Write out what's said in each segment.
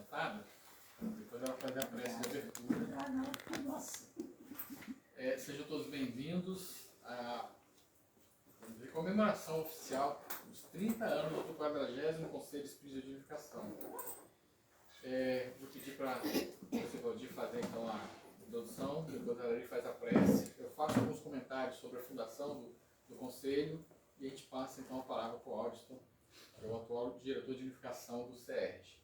sentada, depois ela fazer a prece de abertura. Nossa. Sejam todos bem-vindos à comemoração oficial dos 30 anos do 40º Conselho Espírita de Unificação. Vou pedir para você, Valdir, fazer então a introdução, depois a Ari faz a prece. Eu faço alguns comentários sobre a fundação do Conselho e a gente passa então a palavra para o Aldiston, que é o atual diretor de unificação do CERJ.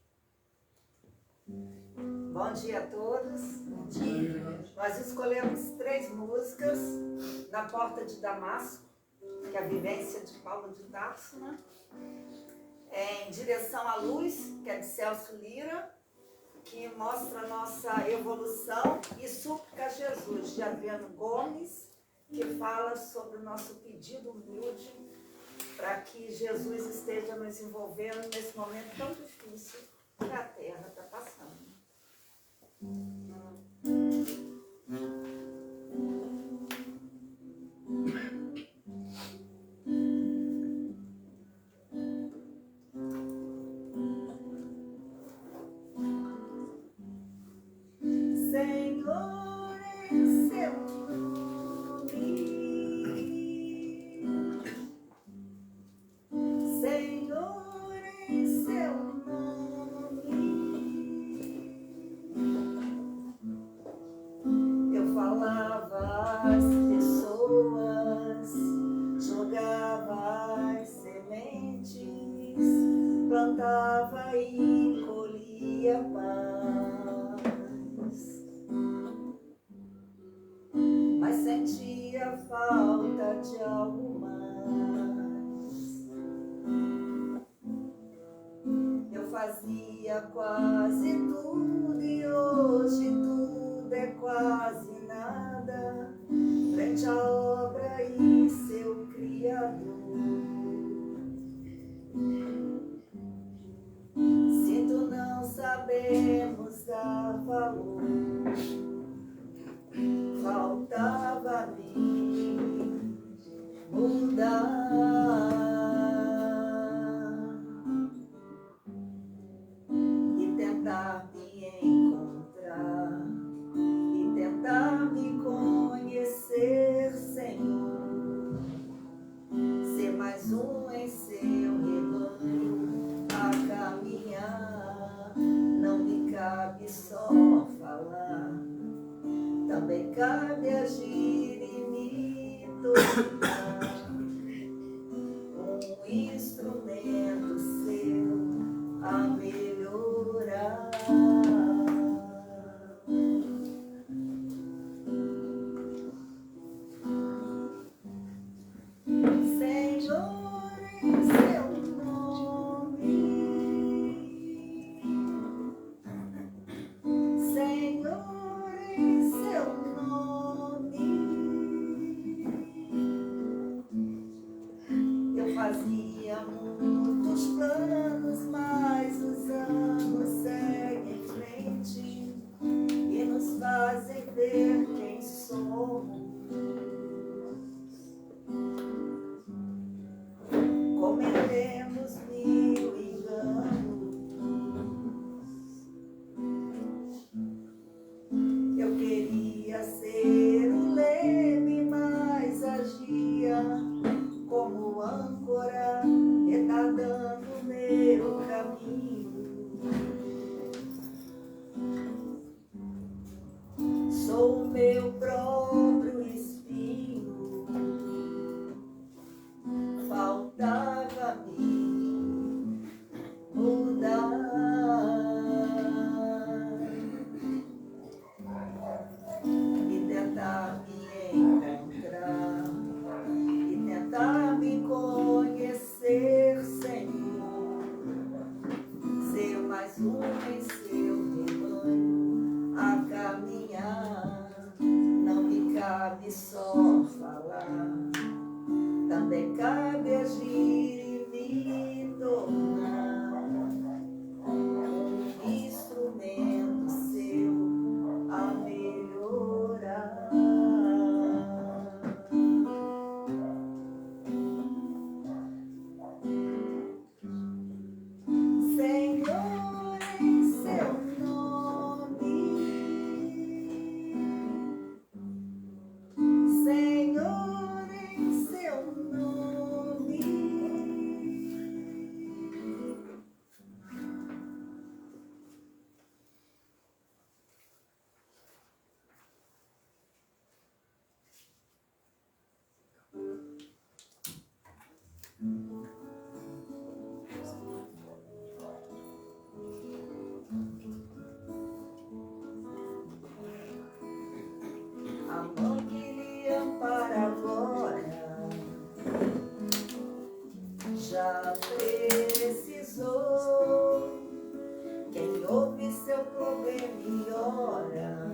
Bom dia a todos. Bom dia. Nós escolhemos 3 músicas: Na Porta de Damasco, que é a vivência de Paulo de Tarso, né? Em Direção à Luz, que é de Celso Lira, que mostra a nossa evolução, e Súplica a Jesus, de Adriano Gomes, que fala sobre o nosso pedido humilde para que Jesus esteja nos envolvendo nesse momento tão difícil que a Terra está passando. Senhor, em seu nome, Senhor, em seu nome, eu falava às pessoas, jogava as sementes, plantava e colhia paz, mas sentia falta de algo mais. Eu fazia quase tudo e hoje tudo é quase nada frente à obra e seu Criador. Sinto não sabemos dar valor, faltava a mim mudar e tentar me encontrar e tentar me conhecer, Senhor, ser mais um em seu rebanho a caminhar. Não me cabe só falar, também cabe agir e me tornar um instrumento seu a melhorar. Senhor, em seu nome, Senhor, em seu nome, eu fazia muitos planos, mas os anos seguem em frente e nos fazem ver quem somos. Cometemos 1000 enganos. Eu queria ser o leme, mas agia como âncora, retardando meu caminho. Sou o meu próprio espinho, faltava a mim mudar e tentar me encontrar e tentar me conhecer, Senhor, ser mais um em seu rebanho a caminhar. Não me cabe só falar, também cabe agir e me tornar um instrumento seu a melhorar. Senhor, em seu A mão que lhe ampara agora já precisou. Quem ouve seu problema e ora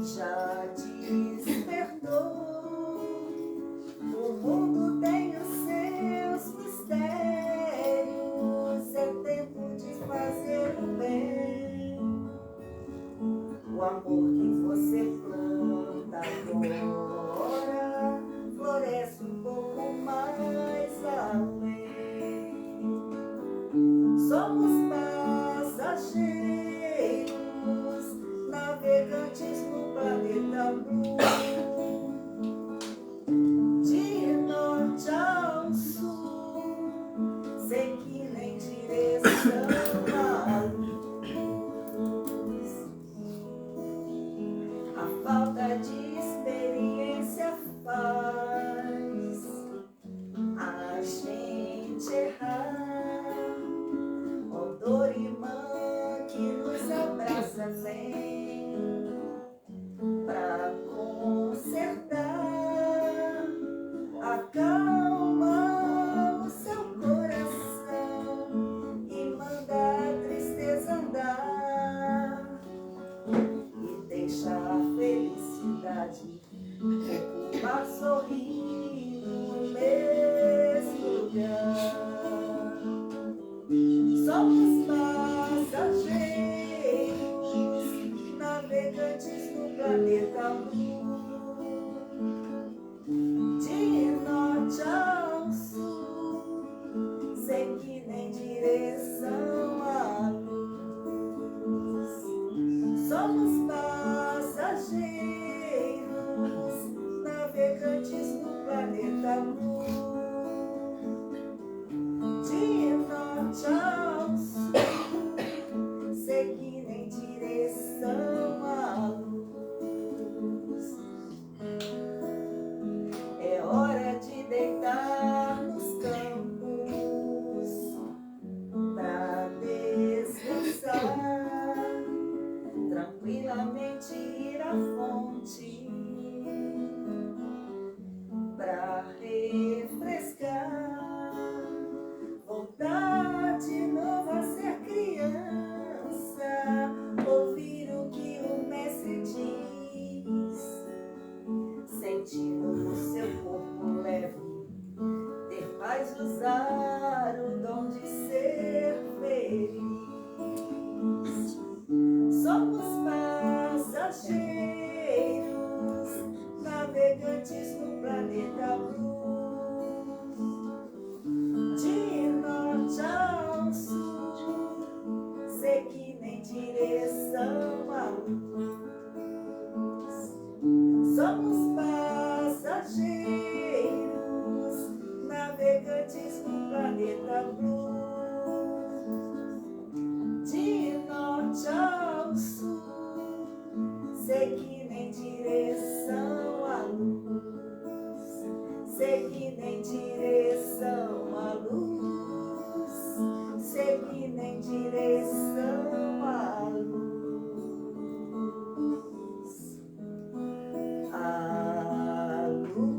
já despertou. O mundo tem os seus mistérios, é tempo de fazer o bem. O amor que você planta agora floresce um pouco mais além. Somos passageiros, navegantes no planeta Blue. De norte ao sul, sem que nem direção à luz. A falta de experiência faz a gente errar. Ó dor irmã que nos abraça, vem pra consertar. Acalma o seu coração e manda a tristeza andar. E deixa a felicidade ocupar sorrindo no mesmo lugar. Somos passageiros, navegantes no planeta Blue. De norte ao sul, sem que nem direção à luz. Somos passageiros, navegantes no planeta Blue. De norte ao sul, sem que nem direção à luz. É hora de deitar nos campos pra descansar, tranquilamente ir à fonte pra refrescar, voltar de novo a ser criança, ouvir o que o mestre diz, sentindo no seu corpo leve, ter paz, usar o dom de ser feliz. Somos passageiros, navegantes no planeta Blue. De norte ao sul, sei que nem direção à luz. Somos passageiros, navegantes no planeta Blue. De norte ao sul, sei que nem direção à luz. Sei que nem direção à luz. Sei que nem direção à luz. A luz.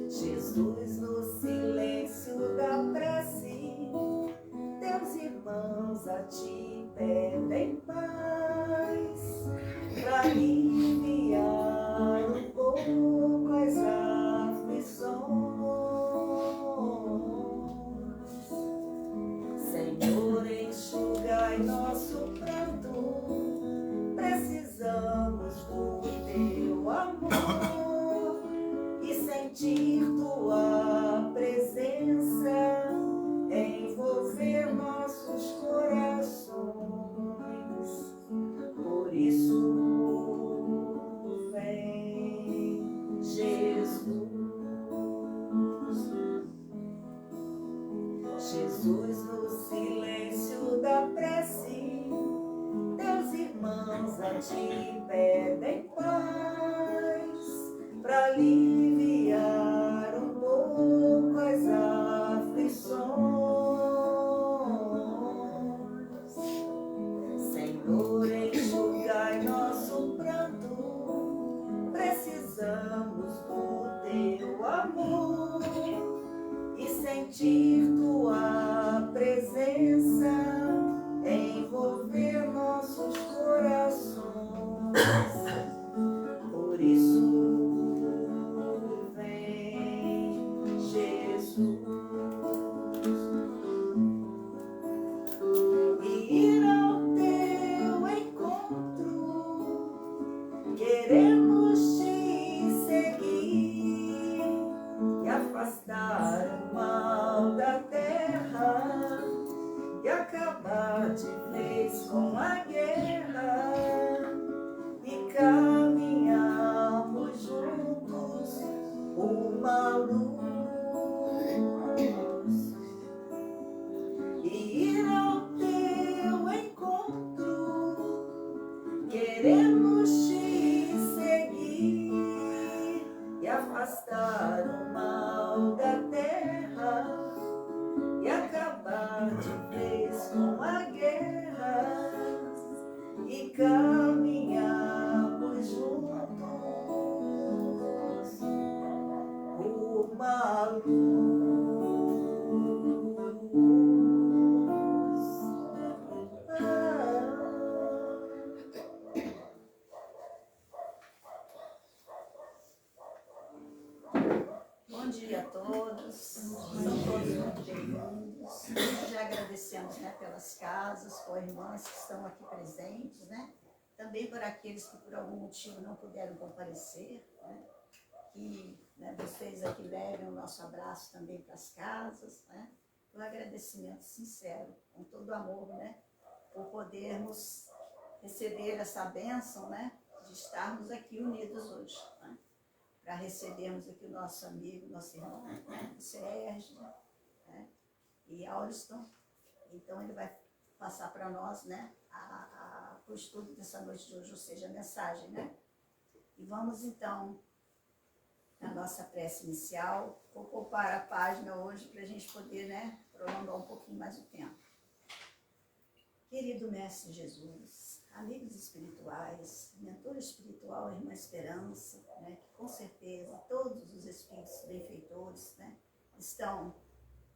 Jesus, no silêncio da prece, teus irmãos a ti pedem paz, pra aliviar um pouco as aflições. Senhor, enxugai nosso pranto, precisamos do teu amor e sentir tua presença, envolver nossos corações. Jesus, no silêncio da prece, teus irmãos a ti pedem paz, para aliviar um pouco as aflições. Senhor, enxugai nosso pranto, precisamos do teu amor e sentir tua presença envolver nossos corações. Por isso vem Jesus e ir ao teu encontro. Queremos te seguir e afastar o mal da terra e acabar de vez com a guerra e caminhamos juntos uma luz e ir ao teu encontro. Queremos te seguir e afastar o mal da terra e acabar de vez com a guerra e caminhamos juntos uma luz. Bom dia a todos, são todos muito bem-vindos. Já agradecemos, né, pelas casas, por irmãs que estão aqui presentes, né? Também por aqueles que por algum motivo não puderam comparecer, né? Que, né, vocês aqui levem o nosso abraço também para as casas, né? Um agradecimento sincero, com todo amor, né? Por podermos receber essa bênção, né? De estarmos aqui unidos hoje, né? Para recebermos aqui o nosso amigo, nosso irmão, né? O Sérgio, né? E Auriston. Então ele vai passar para nós, né? O estudo dessa noite de hoje, ou seja, a mensagem, né? E vamos então na nossa prece inicial. Vou poupar a página hoje para a gente poder, né, prolongar um pouquinho mais o tempo. Querido Mestre Jesus, amigos espirituais, mentor espiritual, Irmã Esperança, né, que com certeza todos os espíritos benfeitores, né, estão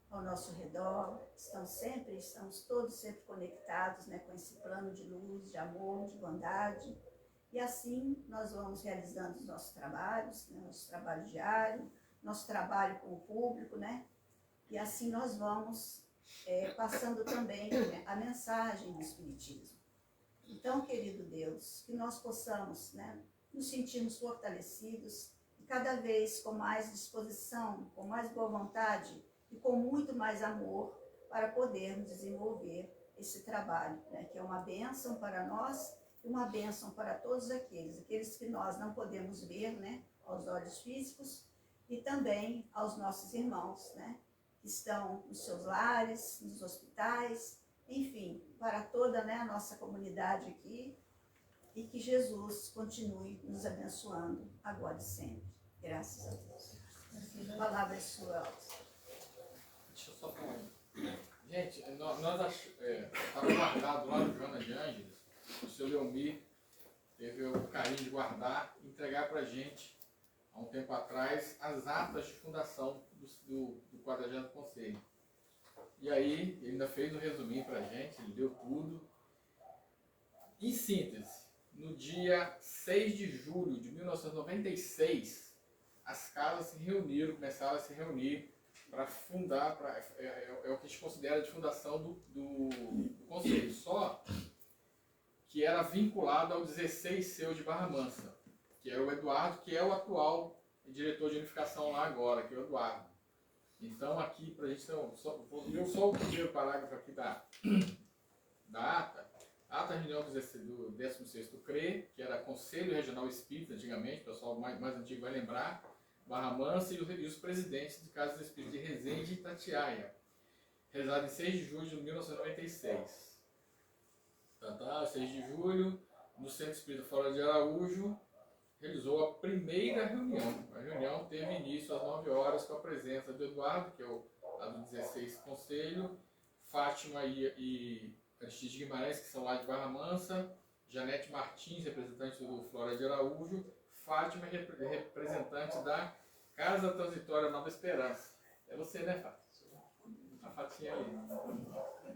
ao nosso redor, estamos todos sempre conectados, né, com esse plano de luz, de amor, de bondade. E assim nós vamos realizando os nossos trabalhos, né, nosso trabalho diário, nosso trabalho com o público, né? E assim nós vamos passando também, né, a mensagem do Espiritismo. Então, querido Deus, que nós possamos, né, nos sentirmos fortalecidos e cada vez com mais disposição, com mais boa vontade e com muito mais amor para podermos desenvolver esse trabalho, né, que é uma bênção para nós, uma bênção para todos aqueles que nós não podemos ver, né, aos olhos físicos, e também aos nossos irmãos, né, que estão nos seus lares, nos hospitais, enfim, para toda, né, a nossa comunidade aqui, e que Jesus continue nos abençoando agora e sempre. Graças a Deus. A palavra é sua, Alves. Deixa eu só falar. Gente, nós estava guardado lá no Joana de Ângeles. O seu Leomir teve o carinho de guardar e entregar para a gente, há um tempo atrás, as atas de fundação do 40º Conselho. E aí, ele ainda fez um resuminho para a gente, ele deu tudo. Em síntese, no dia 6 de julho de 1996, as casas se reuniram, começaram a se reunir para fundar, é o que a gente considera de fundação do Conselho. Só que era vinculado ao 16 seu de Barra Mansa, que era o Eduardo, que é o atual diretor de unificação lá agora, que é o Eduardo. Então aqui, para a gente vou ler só o primeiro parágrafo aqui da ata. A ata reunião do 16º CRE, que era Conselho Regional Espírita antigamente, o pessoal mais antigo vai lembrar, Barra Mansa e os presidentes de casas espíritas de Resende e Itatiaia. realizada em 6 de julho de 1996. 6 de julho, no Centro Espírita Flora de Araújo, realizou a primeira reunião. A reunião teve início às 9 horas com a presença do Eduardo, que é o do 16 Conselho, Fátima e Aristides Guimarães, que são lá de Barra Mansa, Janete Martins, representante do Flora de Araújo, Fátima, representante da Casa Transitória Nova Esperança. É você, né, Fátima? A Fatinha ali.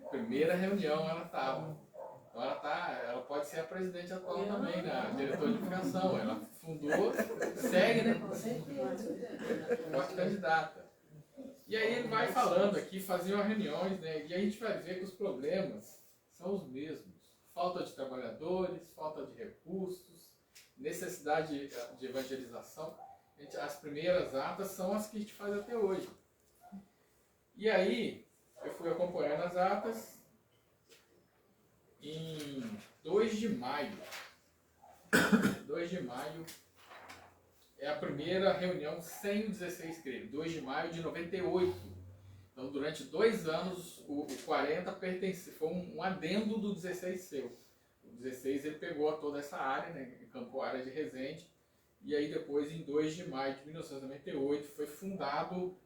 Primeira reunião ela estava. Então ela pode ser a presidente atual também, né? A diretora de educação. Ela fundou, segue, né? Forte candidata. E aí ele vai falando aqui, faziam reuniões, né? E a gente vai ver que os problemas são os mesmos. Falta de trabalhadores, falta de recursos, necessidade de evangelização. As primeiras atas são as que a gente faz até hoje. E aí, eu fui acompanhando as atas. Em 2 de maio, 2 de maio é a primeira reunião sem o 16 creio, 2 de maio de 98. Então, durante 2 anos, o 40 foi um adendo do 16 seu. O 16 ele pegou toda essa área, né, encampou a área de Resende, e aí depois, em 2 de maio de 1998,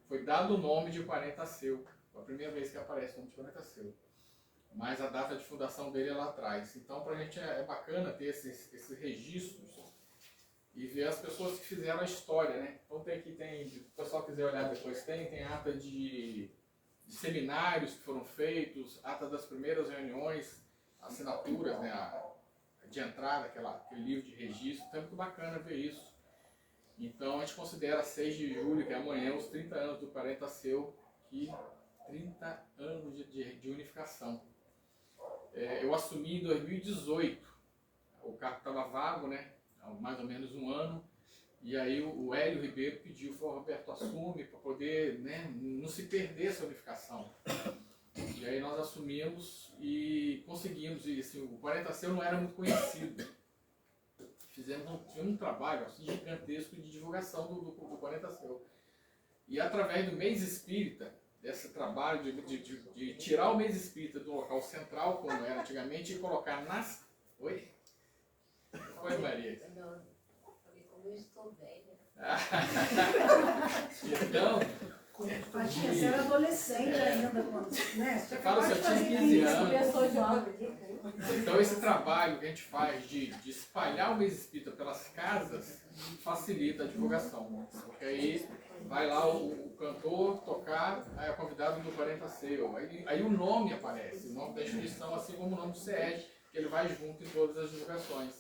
foi dado o nome de 40 seu. Foi a primeira vez que aparece o nome de 40 seu. Mas a data de fundação dele é lá atrás. Então, para a gente é bacana ter esses registros e ver as pessoas que fizeram a história, né? Então, se o pessoal quiser olhar depois, tem ata de seminários que foram feitos, ata das primeiras reuniões, assinaturas, né? De entrada, aquele livro de registro. Então, é muito bacana ver isso. Então, a gente considera 6 de julho, que é amanhã, os 30 anos do 40 seu, que 30 anos de unificação. Eu assumi em 2018, o cargo estava vago, né, há mais ou menos um ano, e aí o Hélio Ribeiro pediu, falou, Roberto, assume, para poder, né, não se perder essa unificação. E aí nós assumimos e conseguimos, e assim, o 40 seu não era muito conhecido. Fizemos um trabalho assim, gigantesco de divulgação do 40 seu. E através do mês espírita, desse trabalho de tirar o mês espírita do local central, como era antigamente, e colocar nas... Oi? Oi, Maria. Não, como eu estou velha. Então... Fatinha, você era adolescente ainda, quando, né? Você fala se eu tinha 15 anos. Então esse trabalho que a gente faz de espalhar o mês espírita pelas casas facilita a divulgação. Porque aí vai lá o cantor tocar, aí é convidado do 40 seu. Aí o nome aparece, o nome da instituição, assim como o nome do SED, que ele vai junto em todas as divulgações.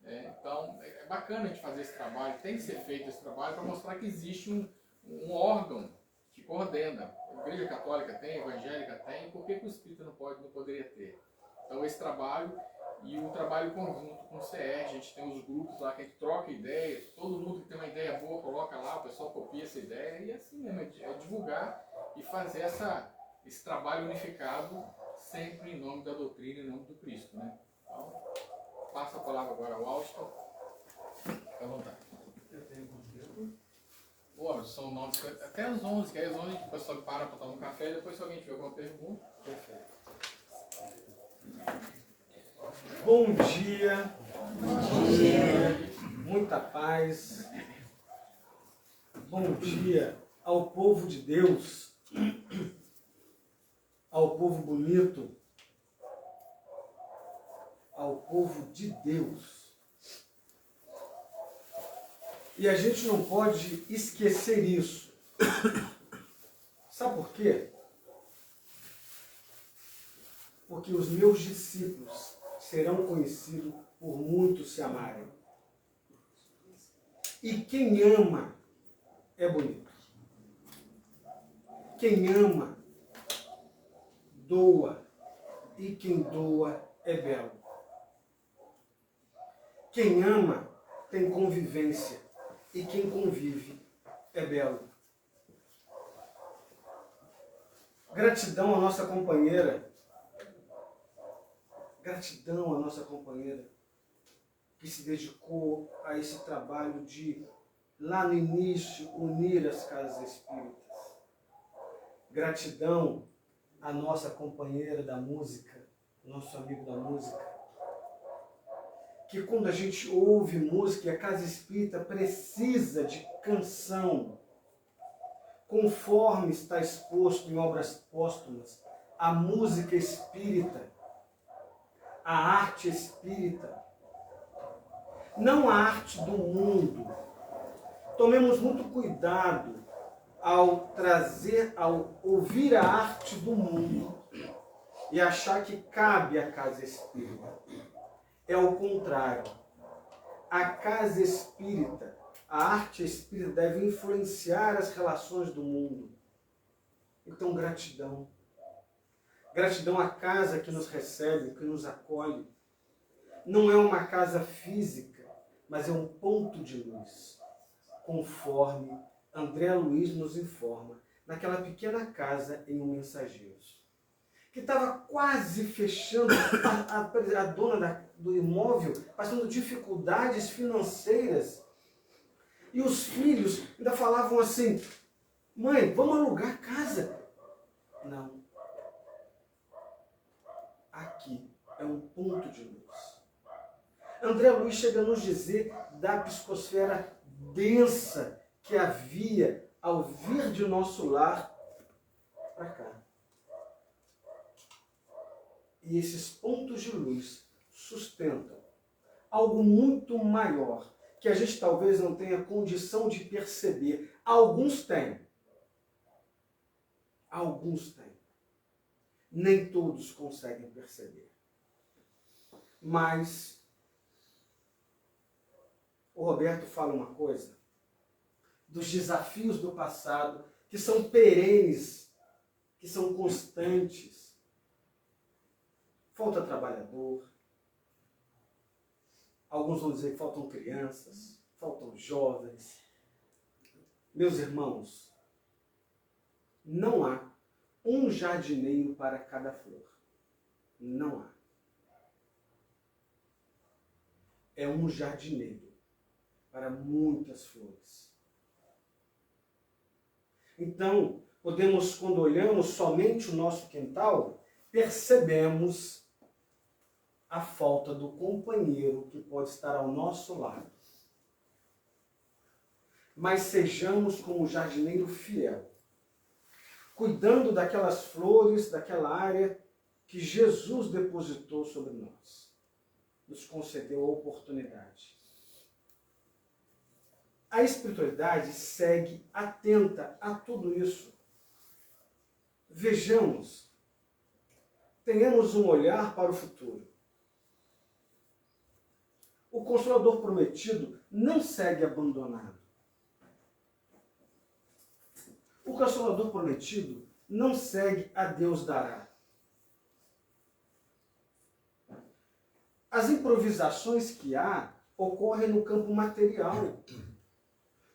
Então é bacana a gente fazer esse trabalho, tem que ser feito esse trabalho para mostrar que existe um órgão que coordena. A Igreja Católica tem, a Evangélica tem, por que o Espírita não poderia ter? Então esse trabalho e o trabalho conjunto com o CR, a gente tem os grupos lá que a gente troca ideias, todo mundo que tem uma ideia boa coloca lá, o pessoal copia essa ideia e assim mesmo, é divulgar e fazer esse trabalho unificado sempre em nome da doutrina e em nome do Cristo, né? Então, passo a palavra agora ao Austin. Fica à vontade. Pô, são 9, até as 11, que aí às 11 o pessoal para tomar um café e depois se alguém tiver alguma pergunta. Perfeito. Bom dia. Bom dia. Muita paz. Bom dia ao povo de Deus, ao povo bonito, ao povo de Deus. E a gente não pode esquecer isso. Sabe por quê? Porque os meus discípulos serão conhecidos por muitos se amarem. E quem ama é bonito. Quem ama, doa. E quem doa é belo. Quem ama tem convivência. E quem convive é belo. Gratidão à nossa companheira. Gratidão à nossa companheira que se dedicou a esse trabalho de, lá no início, unir as casas espíritas. Gratidão a nossa companheira da música, nosso amigo da música, que quando a gente ouve música, e a casa espírita precisa de canção, conforme está exposto em obras póstumas, a música espírita, a arte espírita, não a arte do mundo. Tomemos muito cuidado ao ouvir a arte do mundo e achar que cabe à casa espírita. É o contrário. A casa espírita, a arte espírita deve influenciar as relações do mundo. Então, gratidão. Gratidão à casa que nos recebe, que nos acolhe. Não é uma casa física, mas é um ponto de luz. Conforme André Luiz nos informa, naquela pequena casa em Um Mensageiro, que estava quase fechando, a dona do imóvel, passando dificuldades financeiras. E os filhos ainda falavam assim: mãe, vamos alugar a casa. Não. Aqui é um ponto de luz. André Luiz chega a nos dizer da psicosfera densa que havia ao vir de nosso lar para cá. E esses pontos de luz sustentam algo muito maior, que a gente talvez não tenha condição de perceber. Alguns têm. Alguns têm. Nem todos conseguem perceber. Mas o Roberto fala uma coisa dos desafios do passado, que são perenes, que são constantes. Falta trabalhador. Alguns vão dizer que faltam crianças, faltam jovens. Meus irmãos, não há um jardineiro para cada flor. Não há. É um jardineiro para muitas flores. Então, podemos, quando olhamos somente o nosso quintal, percebemos a falta do companheiro que pode estar ao nosso lado. Mas sejamos como o jardineiro fiel, cuidando daquelas flores, daquela área que Jesus depositou sobre nós. Nos concedeu a oportunidade. A espiritualidade segue atenta a tudo isso. Vejamos, tenhamos um olhar para o futuro. O Consolador Prometido não segue abandonado. O Consolador Prometido não segue a Deus dará. As improvisações que há ocorrem no campo material.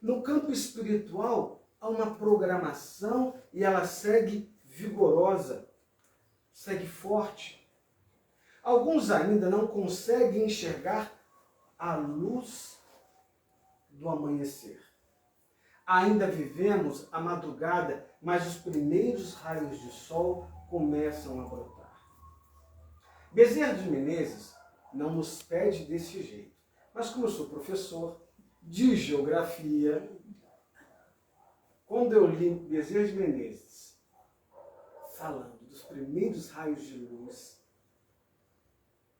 No campo espiritual, há uma programação e ela segue vigorosa, segue forte. Alguns ainda não conseguem enxergar a luz do amanhecer. Ainda vivemos a madrugada, mas os primeiros raios de sol começam a brotar. Bezerra de Menezes não nos pede desse jeito, mas como eu sou professor de geografia, quando eu li Bezerra de Menezes falando dos primeiros raios de luz,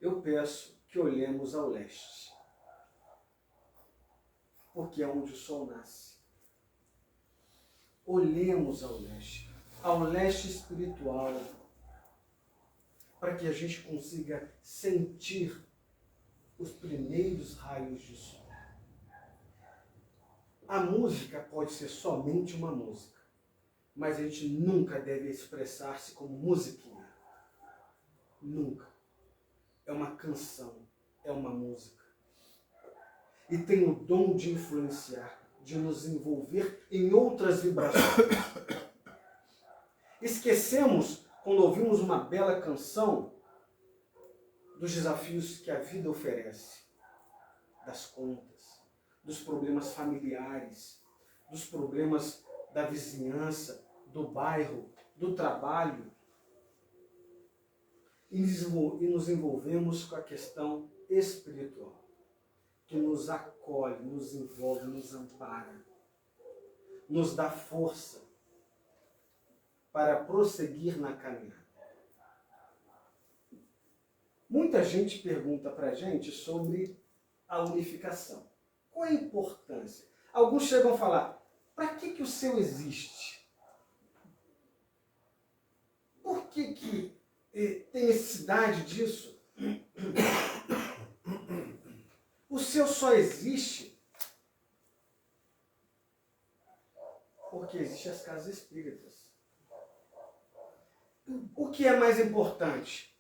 eu peço que olhemos ao leste, porque é onde o sol nasce. Olhemos ao leste espiritual, para que a gente consiga sentir os primeiros raios de sol. A música pode ser somente uma música, mas a gente nunca deve expressar-se como musiquinha. Nunca. É uma canção, é uma música. E tem o dom de influenciar, de nos envolver em outras vibrações. Esquecemos, quando ouvimos uma bela canção, dos desafios que a vida oferece, das contas, dos problemas familiares, dos problemas da vizinhança, do bairro, do trabalho. e nos envolvemos com a questão espiritual, que nos acolhe, nos envolve, nos ampara, nos dá força para prosseguir na caminhada. Muita gente pergunta para a gente sobre a unificação. Qual é a importância? Alguns chegam a falar, para que o seu existe? Por que tem necessidade disso? O seu só existe porque existem as casas espíritas. O que é mais importante?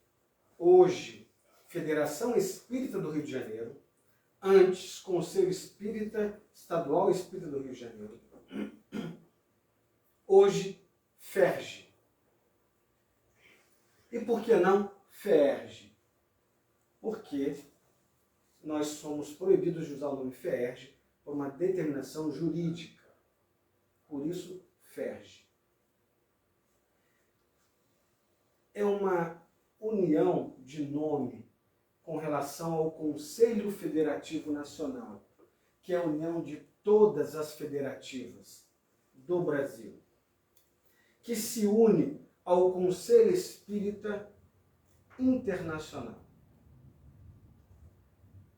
Hoje, Federação Espírita do Rio de Janeiro, antes Conselho Espírita Estadual Espírita do Rio de Janeiro, hoje FERJ. E por que não FERJ? Porque nós somos proibidos de usar o nome FERJ por uma determinação jurídica. Por isso, FERJ. É uma união de nome com relação ao Conselho Federativo Nacional, que é a união de todas as federativas do Brasil, que se une ao Conselho Espírita Internacional.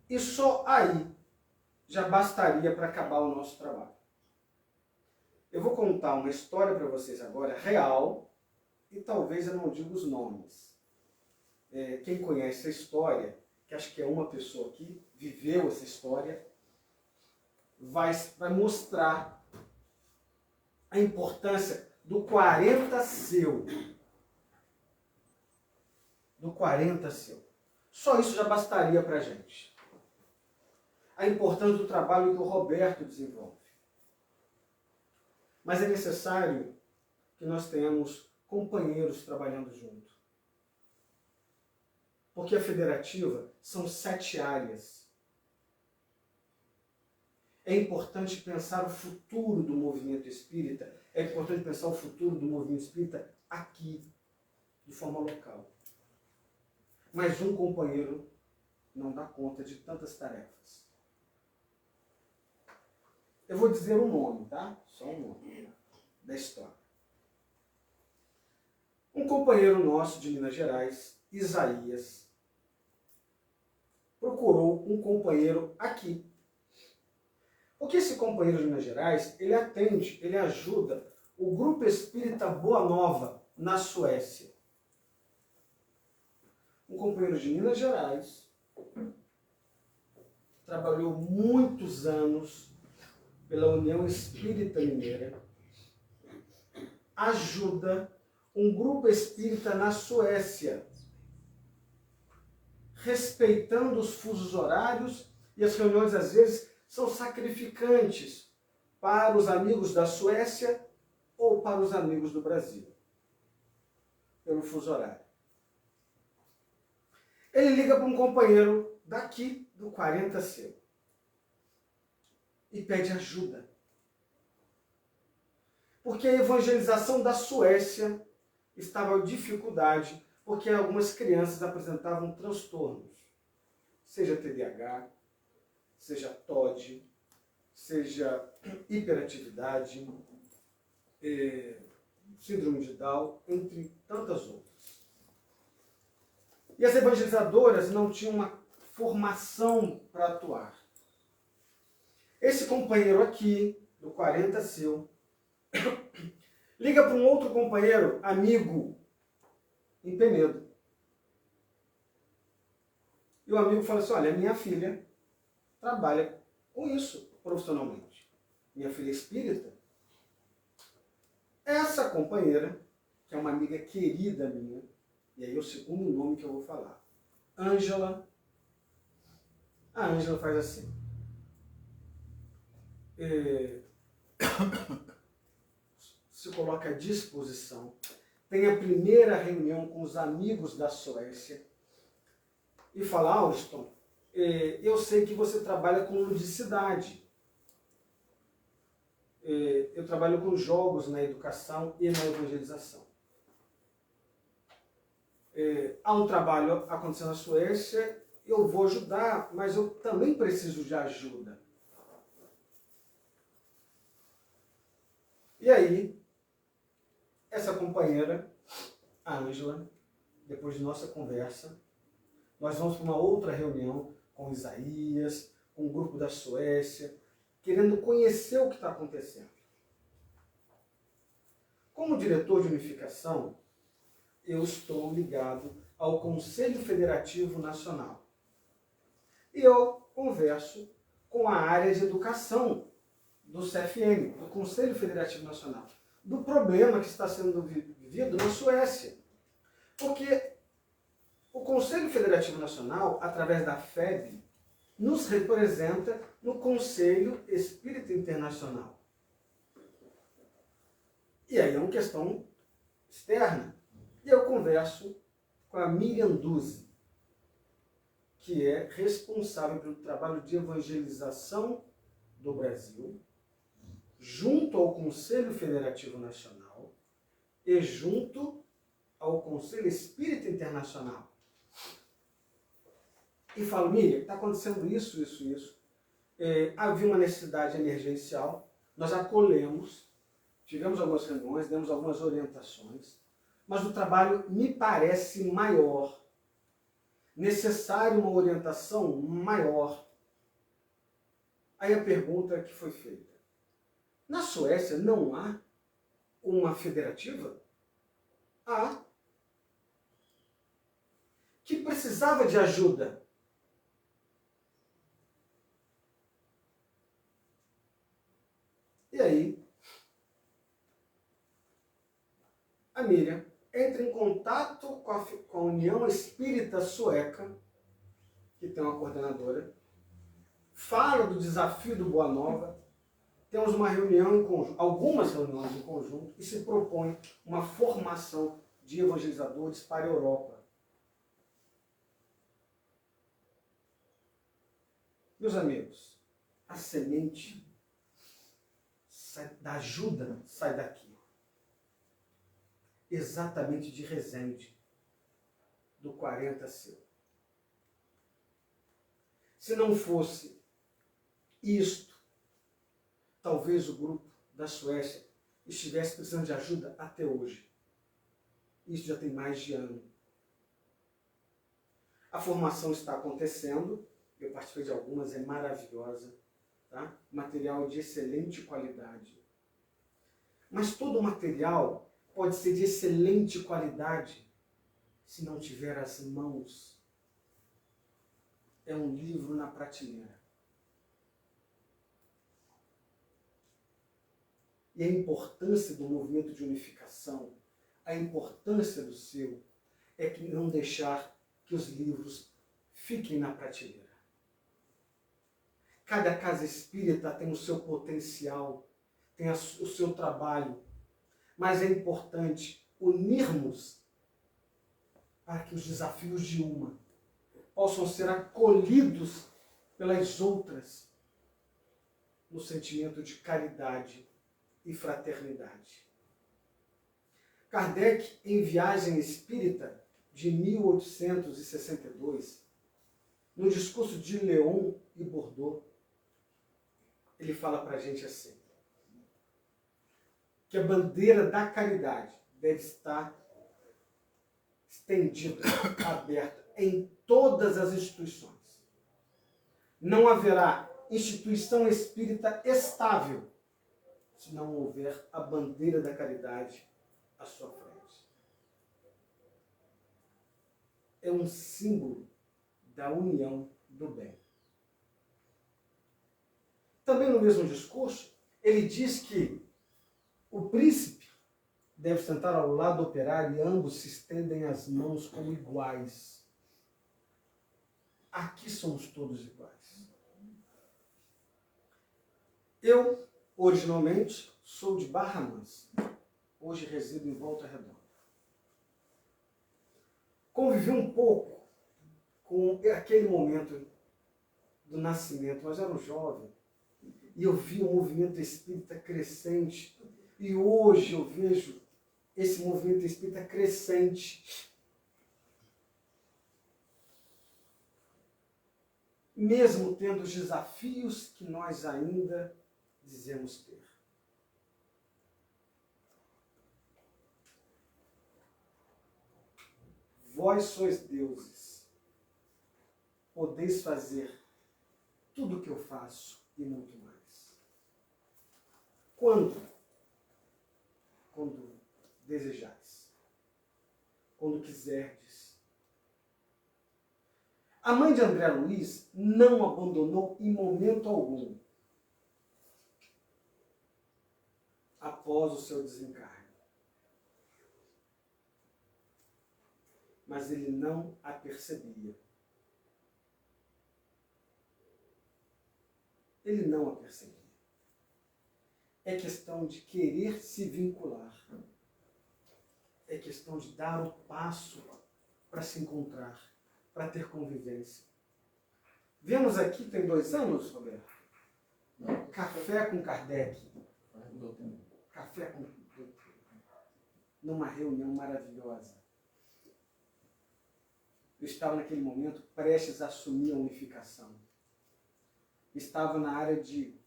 E só aí já bastaria para acabar o nosso trabalho. Eu vou contar uma história para vocês agora, real, e talvez eu não diga os nomes. Quem conhece a história, que acho que é uma pessoa aqui, viveu essa história, vai mostrar a importância do 40 seu. Do 40 seu. Só isso já bastaria para a gente. A importância do trabalho que o Roberto desenvolve. Mas é necessário que nós tenhamos companheiros trabalhando junto. Porque a federativa são 7 áreas. É importante pensar o futuro do movimento espírita, é importante pensar o futuro do movimento espírita aqui, de forma local. Mas um companheiro não dá conta de tantas tarefas. Eu vou dizer um nome, tá? Só um nome da história. Um companheiro nosso de Minas Gerais, Isaías, procurou um companheiro aqui. Porque esse companheiro de Minas Gerais, ele atende, ele ajuda o Grupo Espírita Boa Nova, na Suécia. Um companheiro de Minas Gerais, trabalhou muitos anos pela União Espírita Mineira, ajuda um grupo espírita na Suécia, respeitando os fusos horários, e as reuniões às vezes são sacrificantes para os amigos da Suécia ou para os amigos do Brasil, pelo fuso horário. Ele liga para um companheiro daqui, do 40 seu, e pede ajuda. Porque a evangelização da Suécia estava em dificuldade, porque algumas crianças apresentavam transtornos, seja TDAH, seja TOD, seja hiperatividade, síndrome de Down, entre tantas outras. E as evangelizadoras não tinham uma formação para atuar. Esse companheiro aqui, do 40 seu, liga para um outro companheiro, amigo, em Penedo. E o amigo fala assim, olha, minha filha trabalha com isso profissionalmente. Minha filha é espírita. Essa companheira, que é uma amiga querida minha, e aí é o segundo nome que eu vou falar, Ângela. A Ângela faz assim. Se coloca à disposição. Tem a primeira reunião com os amigos da Suécia e fala, Austin, eu sei que você trabalha com ludicidade. Eu trabalho com jogos na educação e na evangelização. há um trabalho acontecendo na Suécia, eu vou ajudar, mas eu também preciso de ajuda. E aí, essa companheira, a Ângela, depois de nossa conversa, nós vamos para uma outra reunião com Isaías, com um grupo da Suécia, querendo conhecer o que está acontecendo. Como diretor de unificação, eu estou ligado ao Conselho Federativo Nacional. E eu converso com a área de educação do CFN, do Conselho Federativo Nacional, do problema que está sendo vivido na Suécia. Porque o Conselho Federativo Nacional, através da FEB, nos representa no Conselho Espírita Internacional. E aí é uma questão externa. E eu converso com a Miriam Duzi, que é responsável pelo trabalho de evangelização do Brasil, junto ao Conselho Federativo Nacional e junto ao Conselho Espírita Internacional. E falo, Miriam, está acontecendo isso. Havia uma necessidade emergencial, nós acolhemos, tivemos algumas reuniões, demos algumas orientações, mas o trabalho me parece maior. Necessário uma orientação maior. Aí a pergunta que foi feita. Na Suécia não há uma federativa? Há. Que precisava de ajuda. E aí, a Miriam entra em contato com a União Espírita Sueca, que tem uma coordenadora, fala do desafio do Boa Nova, temos uma reunião em conjunto, algumas reuniões em conjunto, e se propõe uma formação de evangelizadores para a Europa. Meus amigos, a semente da ajuda sai daqui. Exatamente de Resende, do 40C. Se não fosse isto, talvez o grupo da Suécia estivesse precisando de ajuda até hoje. Isso já tem mais de ano. A formação está acontecendo, eu participei de algumas, é maravilhosa, tá? Material de excelente qualidade. Mas todo o material pode ser de excelente qualidade se não tiver as mãos. É um livro na prateleira. E a importância do movimento de unificação, a importância do seu, é que não deixar que os livros fiquem na prateleira. Cada casa espírita tem o seu potencial, tem o seu trabalho, mas é importante unirmos para que os desafios de uma possam ser acolhidos pelas outras no sentimento de caridade e fraternidade. Kardec, em Viagem Espírita de 1862, no discurso de Leon e Bordeaux, ele fala para a gente assim, que a bandeira da caridade deve estar estendida, aberta em todas as instituições. Não haverá instituição espírita estável se não houver a bandeira da caridade à sua frente. É um símbolo da união do bem. Também no mesmo discurso, ele diz que o príncipe deve sentar ao lado do operário e ambos se estendem as mãos como iguais. Aqui somos todos iguais. Eu, originalmente, sou de Barra Mansa. Hoje resido em Volta Redonda. Convivi um pouco com aquele momento do nascimento, mas era um jovem. E eu vi o movimento espírita crescente. E hoje eu vejo esse movimento espírita crescente. mesmo tendo os desafios que nós ainda dizemos ter. Vós sois deuses, podeis fazer tudo o que eu faço e muito mais. Quando? Quando desejais, quando quiserdes. A mãe de André Luiz não abandonou em momento algum após o seu desencarne. Mas ele não a percebia. Ele não a percebia. É questão de querer se vincular. É questão de dar o passo para se encontrar, para ter convivência. Vemos aqui, tem 2 anos, Roberto? Café com Kardec. Café com Kardec. Numa reunião maravilhosa. Eu estava naquele momento prestes a assumir a unificação. Estava na área de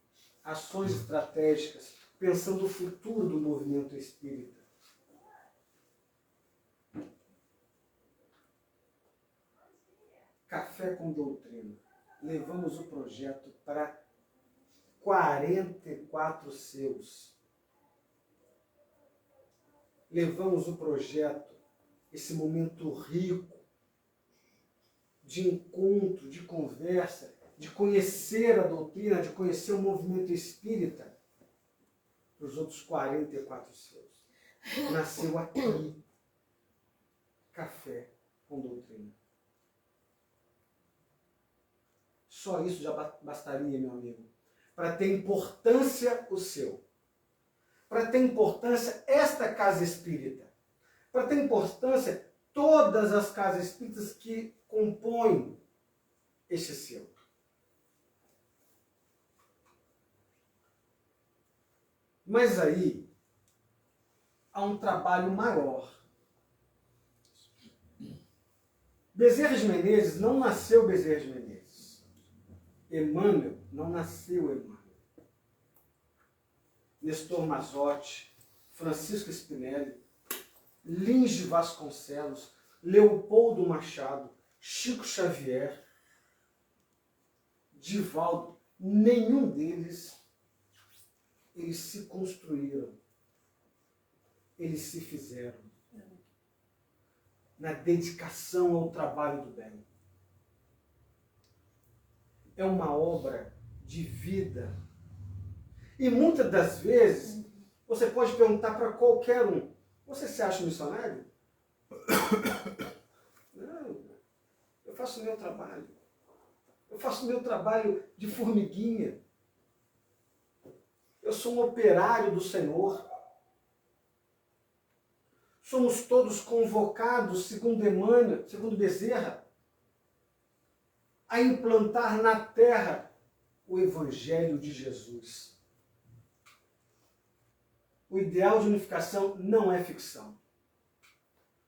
ações estratégicas, pensando o futuro do movimento espírita. Café com Doutrina. Levamos o projeto para 44 seus. Levamos o projeto, esse momento rico, de encontro, de conversa, de conhecer a doutrina, de conhecer o movimento espírita, para os outros 44 seus. Nasceu aqui, Café com Doutrina. Só isso já bastaria, meu amigo, para ter importância o seu. Para ter importância esta casa espírita. Para ter importância todas as casas espíritas que compõem este seu. Mas aí há um trabalho maior. Bezerra de Menezes não nasceu Bezerra de Menezes. Emmanuel não nasceu Emmanuel. Nestor Mazotti, Francisco Spinelli, Lins de Vasconcelos, Leopoldo Machado, Chico Xavier, Divaldo, nenhum deles, eles se construíram, eles se fizeram na dedicação ao trabalho do bem. É uma obra de vida. E muitas das vezes, você pode perguntar para qualquer um, você se acha missionário? Não, eu faço o meu trabalho. Eu faço o meu trabalho de formiguinha. Eu sou um operário do Senhor. Somos todos convocados, segundo Emmanuel, segundo Bezerra, a implantar na terra o Evangelho de Jesus. O ideal de unificação não é ficção.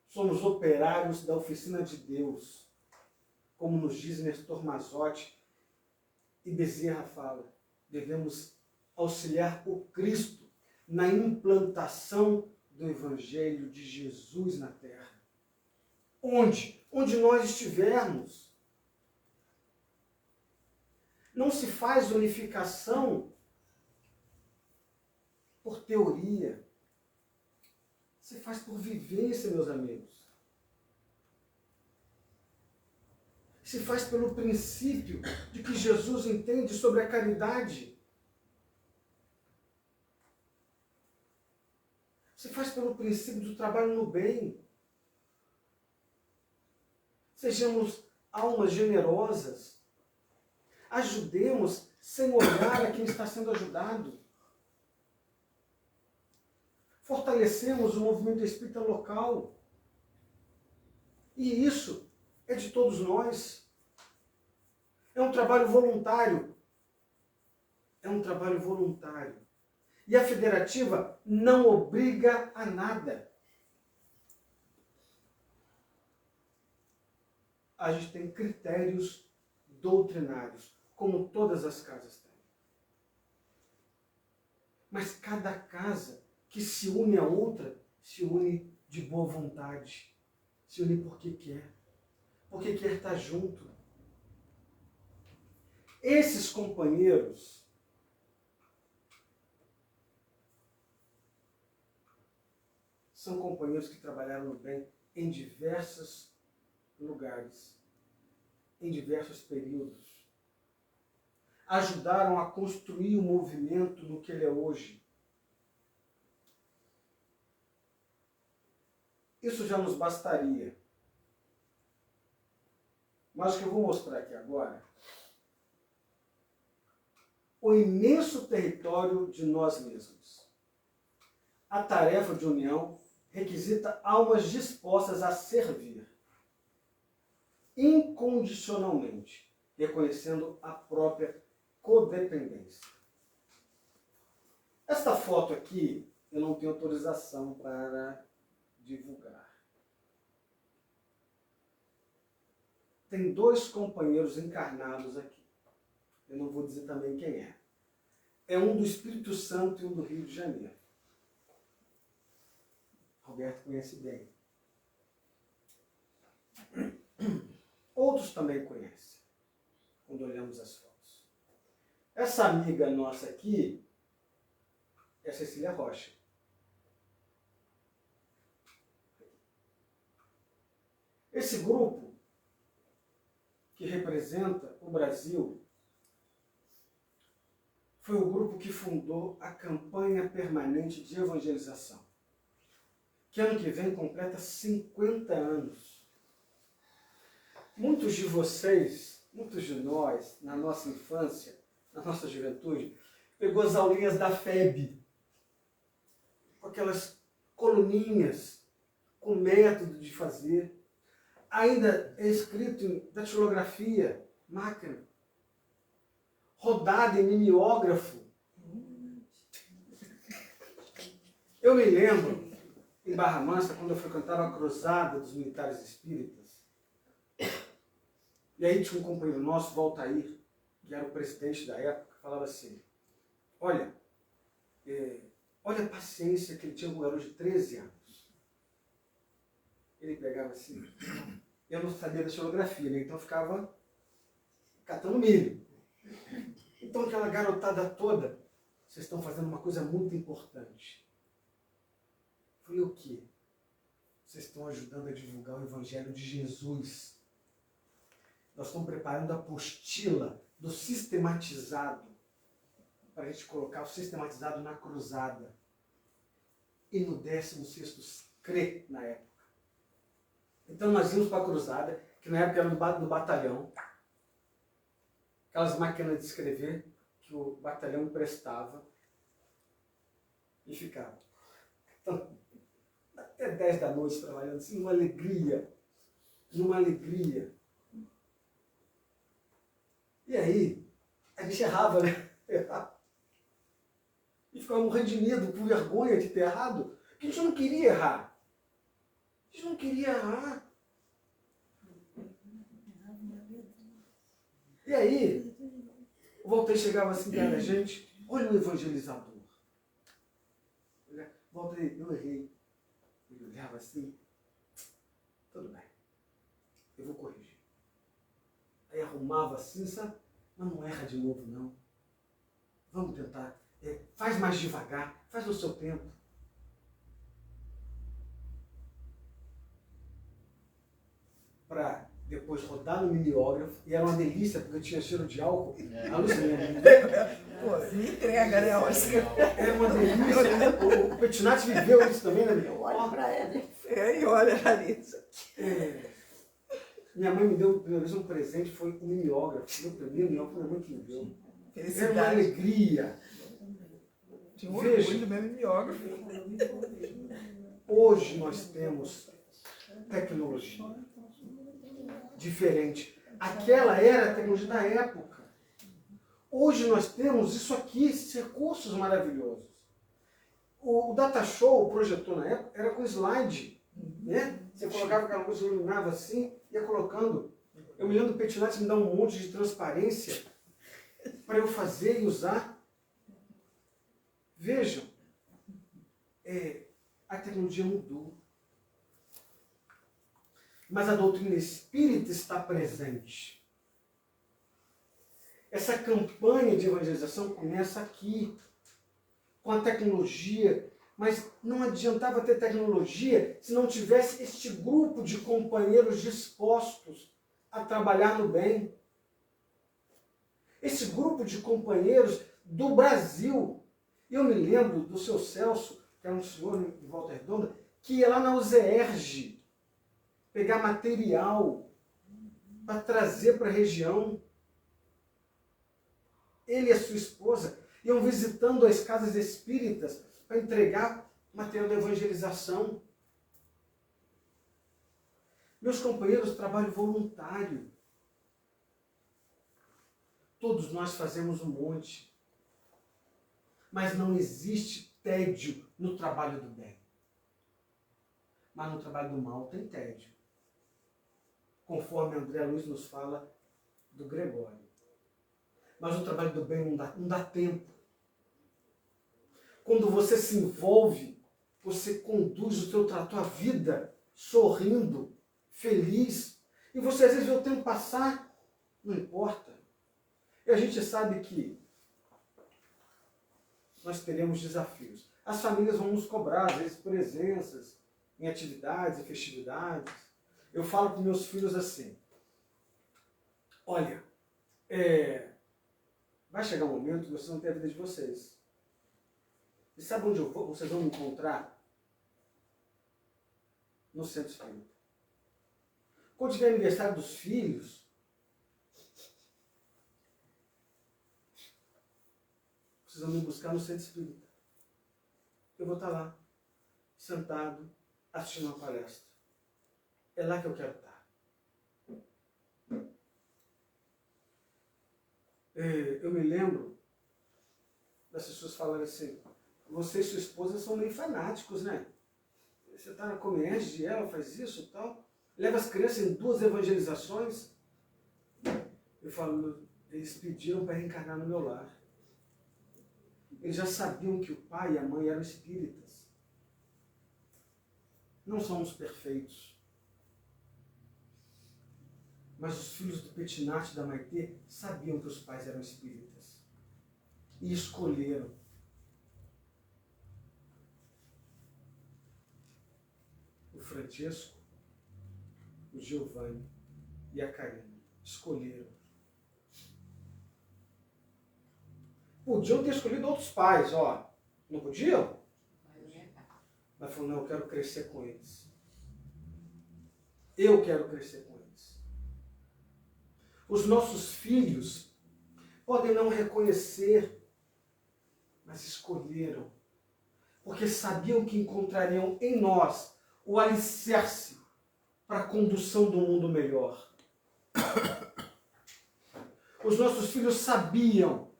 Somos operários da oficina de Deus, como nos diz Nestor Mazotti, e Bezerra fala, devemos auxiliar o Cristo na implantação do Evangelho de Jesus na terra. Onde? Onde nós estivermos. Não se faz unificação por teoria. Se faz por vivência, meus amigos. Se faz pelo princípio de que Jesus entende sobre a caridade. Se faz pelo princípio do trabalho no bem. Sejamos almas generosas. Ajudemos sem olhar a quem está sendo ajudado. Fortalecemos o movimento espírita local. E isso é de todos nós. É um trabalho voluntário. É um trabalho voluntário. E a federativa não obriga a nada. A gente tem critérios doutrinários, como todas as casas têm. Mas cada casa que se une a outra, se une de boa vontade, se une porque quer estar junto. Esses companheiros são companheiros que trabalharam no bem em diversos lugares, em diversos períodos. Ajudaram a construir o movimento no que ele é hoje. Isso já nos bastaria. Mas o que eu vou mostrar aqui agora, o imenso território de nós mesmos. A tarefa de união requisita almas dispostas a servir, incondicionalmente, reconhecendo a própria codependência. Esta foto aqui, eu não tenho autorização para divulgar. Tem 2 companheiros encarnados aqui. Eu não vou dizer também quem é. É um do Espírito Santo e um do Rio de Janeiro. Roberto conhece bem. Outros também conhecem, quando olhamos as fotos. Essa amiga nossa aqui é a Cecília Rocha. Esse grupo, que representa o Brasil, foi o grupo que fundou a campanha permanente de evangelização, que ano que vem completa 50 anos. Muitos de vocês, muitos de nós, na nossa infância, na nossa juventude, pegou as aulinhas da FEB, com aquelas coluninhas, com método de fazer. Ainda é escrito em datilografia, máquina, rodada em mimeógrafo. Eu me lembro, em Barra Mansa, quando eu frequentava a cruzada dos militares espíritas, e aí tinha um companheiro nosso, Valtair, que era o presidente da época, falava assim, olha a paciência que ele tinha com um garoto de 13 anos. Ele pegava assim, eu não sabia da xilografia, né? Então eu ficava catando milho. Então aquela garotada toda, vocês estão fazendo uma coisa muito importante. Eu falei, o quê? Vocês estão ajudando a divulgar o Evangelho de Jesus. Nós estamos preparando a apostila do sistematizado, para a gente colocar o sistematizado na cruzada. E no 16º CRE, na época. Então nós íamos para a cruzada, que na época era no batalhão, aquelas máquinas de escrever que o batalhão emprestava, e ficava. Então, até 10 da noite trabalhando assim, numa alegria. E aí, a gente errava, né? E ficava morrendo de medo, por vergonha de ter errado, porque a gente não queria errar. E aí, o Walter chegava assim para a gente, olha o evangelizador. Walter, eu errei. Ele olhava assim, tudo bem, eu vou corrigir. Aí arrumava assim, sabe? Mas não erra de novo, não. Vamos tentar. Faz mais devagar, faz no seu tempo. Para depois rodar no mimeógrafo, e era uma delícia, porque tinha cheiro de álcool. Alucinante. Pô, me entrega, né, Oscar? Era uma delícia. O Petinati viveu isso também, né, Eu olho pra ela. E olha, Larissa. Minha mãe me deu, primeira vez, um presente, foi um mimeógrafo. Meu primeiro mimeógrafo, minha mãe que me deu. Era uma Felicidade. alegria. Tinha um Veja. orgulho do meu mimeógrafo. Hoje nós temos tecnologia diferente. Aquela era a tecnologia da época. Hoje nós temos isso aqui, esses recursos maravilhosos. O Data Show, o projetor na época, era com slide. Né? Você colocava aquela coisa, iluminava assim, ia colocando. Eu me lembro do Petinati me dá um monte de transparência para eu fazer e usar. Vejam, a tecnologia mudou. Mas a doutrina espírita está presente. Essa campanha de evangelização começa aqui, com a tecnologia, mas não adiantava ter tecnologia se não tivesse este grupo de companheiros dispostos a trabalhar no bem. Esse grupo de companheiros do Brasil. Eu me lembro do seu Celso, que era um senhor em Volta Redonda, que ia lá na USERJ pegar material para trazer para a região. Ele e a sua esposa iam visitando as casas espíritas para entregar material de evangelização. Meus companheiros, trabalho voluntário. Todos nós fazemos um monte. Mas não existe tédio no trabalho do bem. Mas no trabalho do mal tem tédio. Conforme André Luiz nos fala do Gregório. Mas o trabalho do bem não dá tempo. Quando você se envolve, você conduz a tua vida sorrindo, feliz. E você às vezes vê o tempo passar, não importa. E a gente sabe que nós teremos desafios. As famílias vão nos cobrar, às vezes, presenças em atividades e festividades. Eu falo para meus filhos assim, olha, vai chegar um momento que vocês vão ter a vida de vocês. E sabe onde eu vou? Vocês vão me encontrar? No centro espírita. Quando tiver aniversário dos filhos, vocês vão me buscar no centro espírita. Eu vou estar lá, sentado, assistindo uma palestra. É lá que eu quero estar. Eu me lembro das pessoas falando assim, você e sua esposa são meio fanáticos, né? Você está na Comércio, ela faz isso e tal. Leva as crianças em 2 evangelizações. Eu falo, eles pediram para reencarnar no meu lar. Eles já sabiam que o pai e a mãe eram espíritas. Não somos perfeitos. Mas os filhos do Petinati e da Maitê sabiam que os pais eram espíritas. E escolheram. O Francesco, o Giovanni e a Karina escolheram. Podiam ter escolhido outros pais, ó. Não podiam? Mas falou, não, eu quero crescer com eles. Eu quero crescer com eles. Os nossos filhos podem não reconhecer, mas escolheram. Porque sabiam que encontrariam em nós o alicerce para a condução do mundo melhor. Os nossos filhos sabiam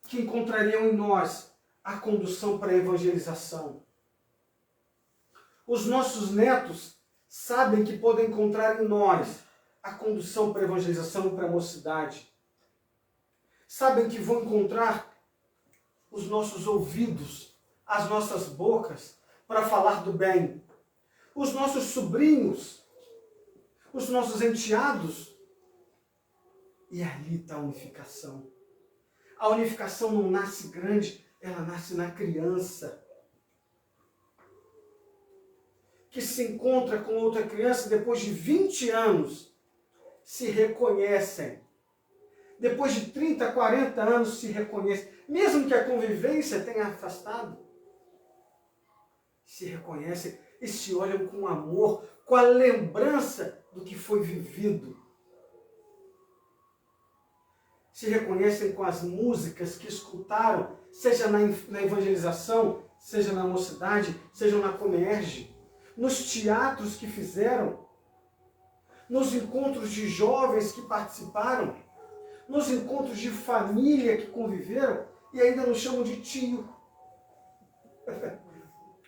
que encontrariam em nós a condução para a evangelização. Os nossos netos sabem que podem encontrar em nós a condução para a evangelização e para a mocidade. Sabem que vão encontrar os nossos ouvidos, as nossas bocas, para falar do bem. Os nossos sobrinhos, os nossos enteados. E ali está a unificação. A unificação não nasce grande, ela nasce na criança. Que se encontra com outra criança depois de 20 anos, se reconhecem. Depois de 30, 40 anos se reconhecem. Mesmo que a convivência tenha afastado, se reconhecem e se olham com amor, com a lembrança do que foi vivido. Se reconhecem com as músicas que escutaram, seja na evangelização, seja na mocidade, seja na Comerge, nos teatros que fizeram, nos encontros de jovens que participaram, nos encontros de família que conviveram e ainda nos chamam de tio.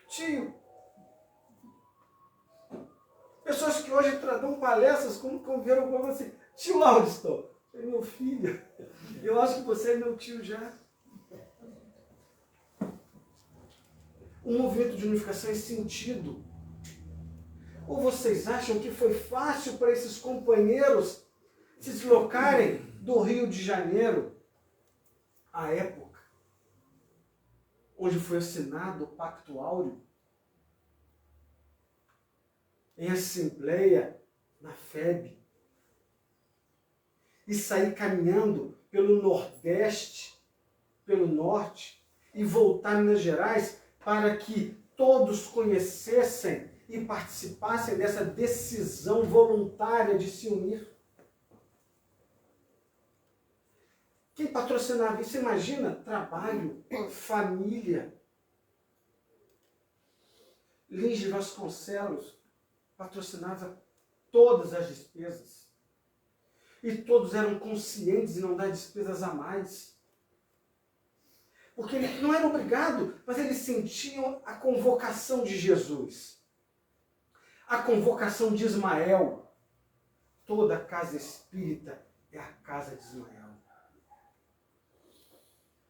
Tio. Pessoas que hoje dão palestras como vieram como assim, tio Aldiston, é meu filho, eu acho que você é meu tio já. O movimento de unificação é sentido. Ou vocês acham que foi fácil para esses companheiros se deslocarem do Rio de Janeiro à época onde foi assinado o Pacto Áureo, em assembleia na FEB, e sair caminhando pelo Nordeste, pelo Norte, e voltar a Minas Gerais para que todos conhecessem e participassem dessa decisão voluntária de se unir? Quem patrocinava isso? Imagina, trabalho, família. Lins de Vasconcelos patrocinava todas as despesas. E todos eram conscientes de não dar despesas a mais. Porque ele não era obrigado, mas eles sentiam a convocação de Jesus. A convocação de Ismael. Toda casa espírita é a casa de Ismael.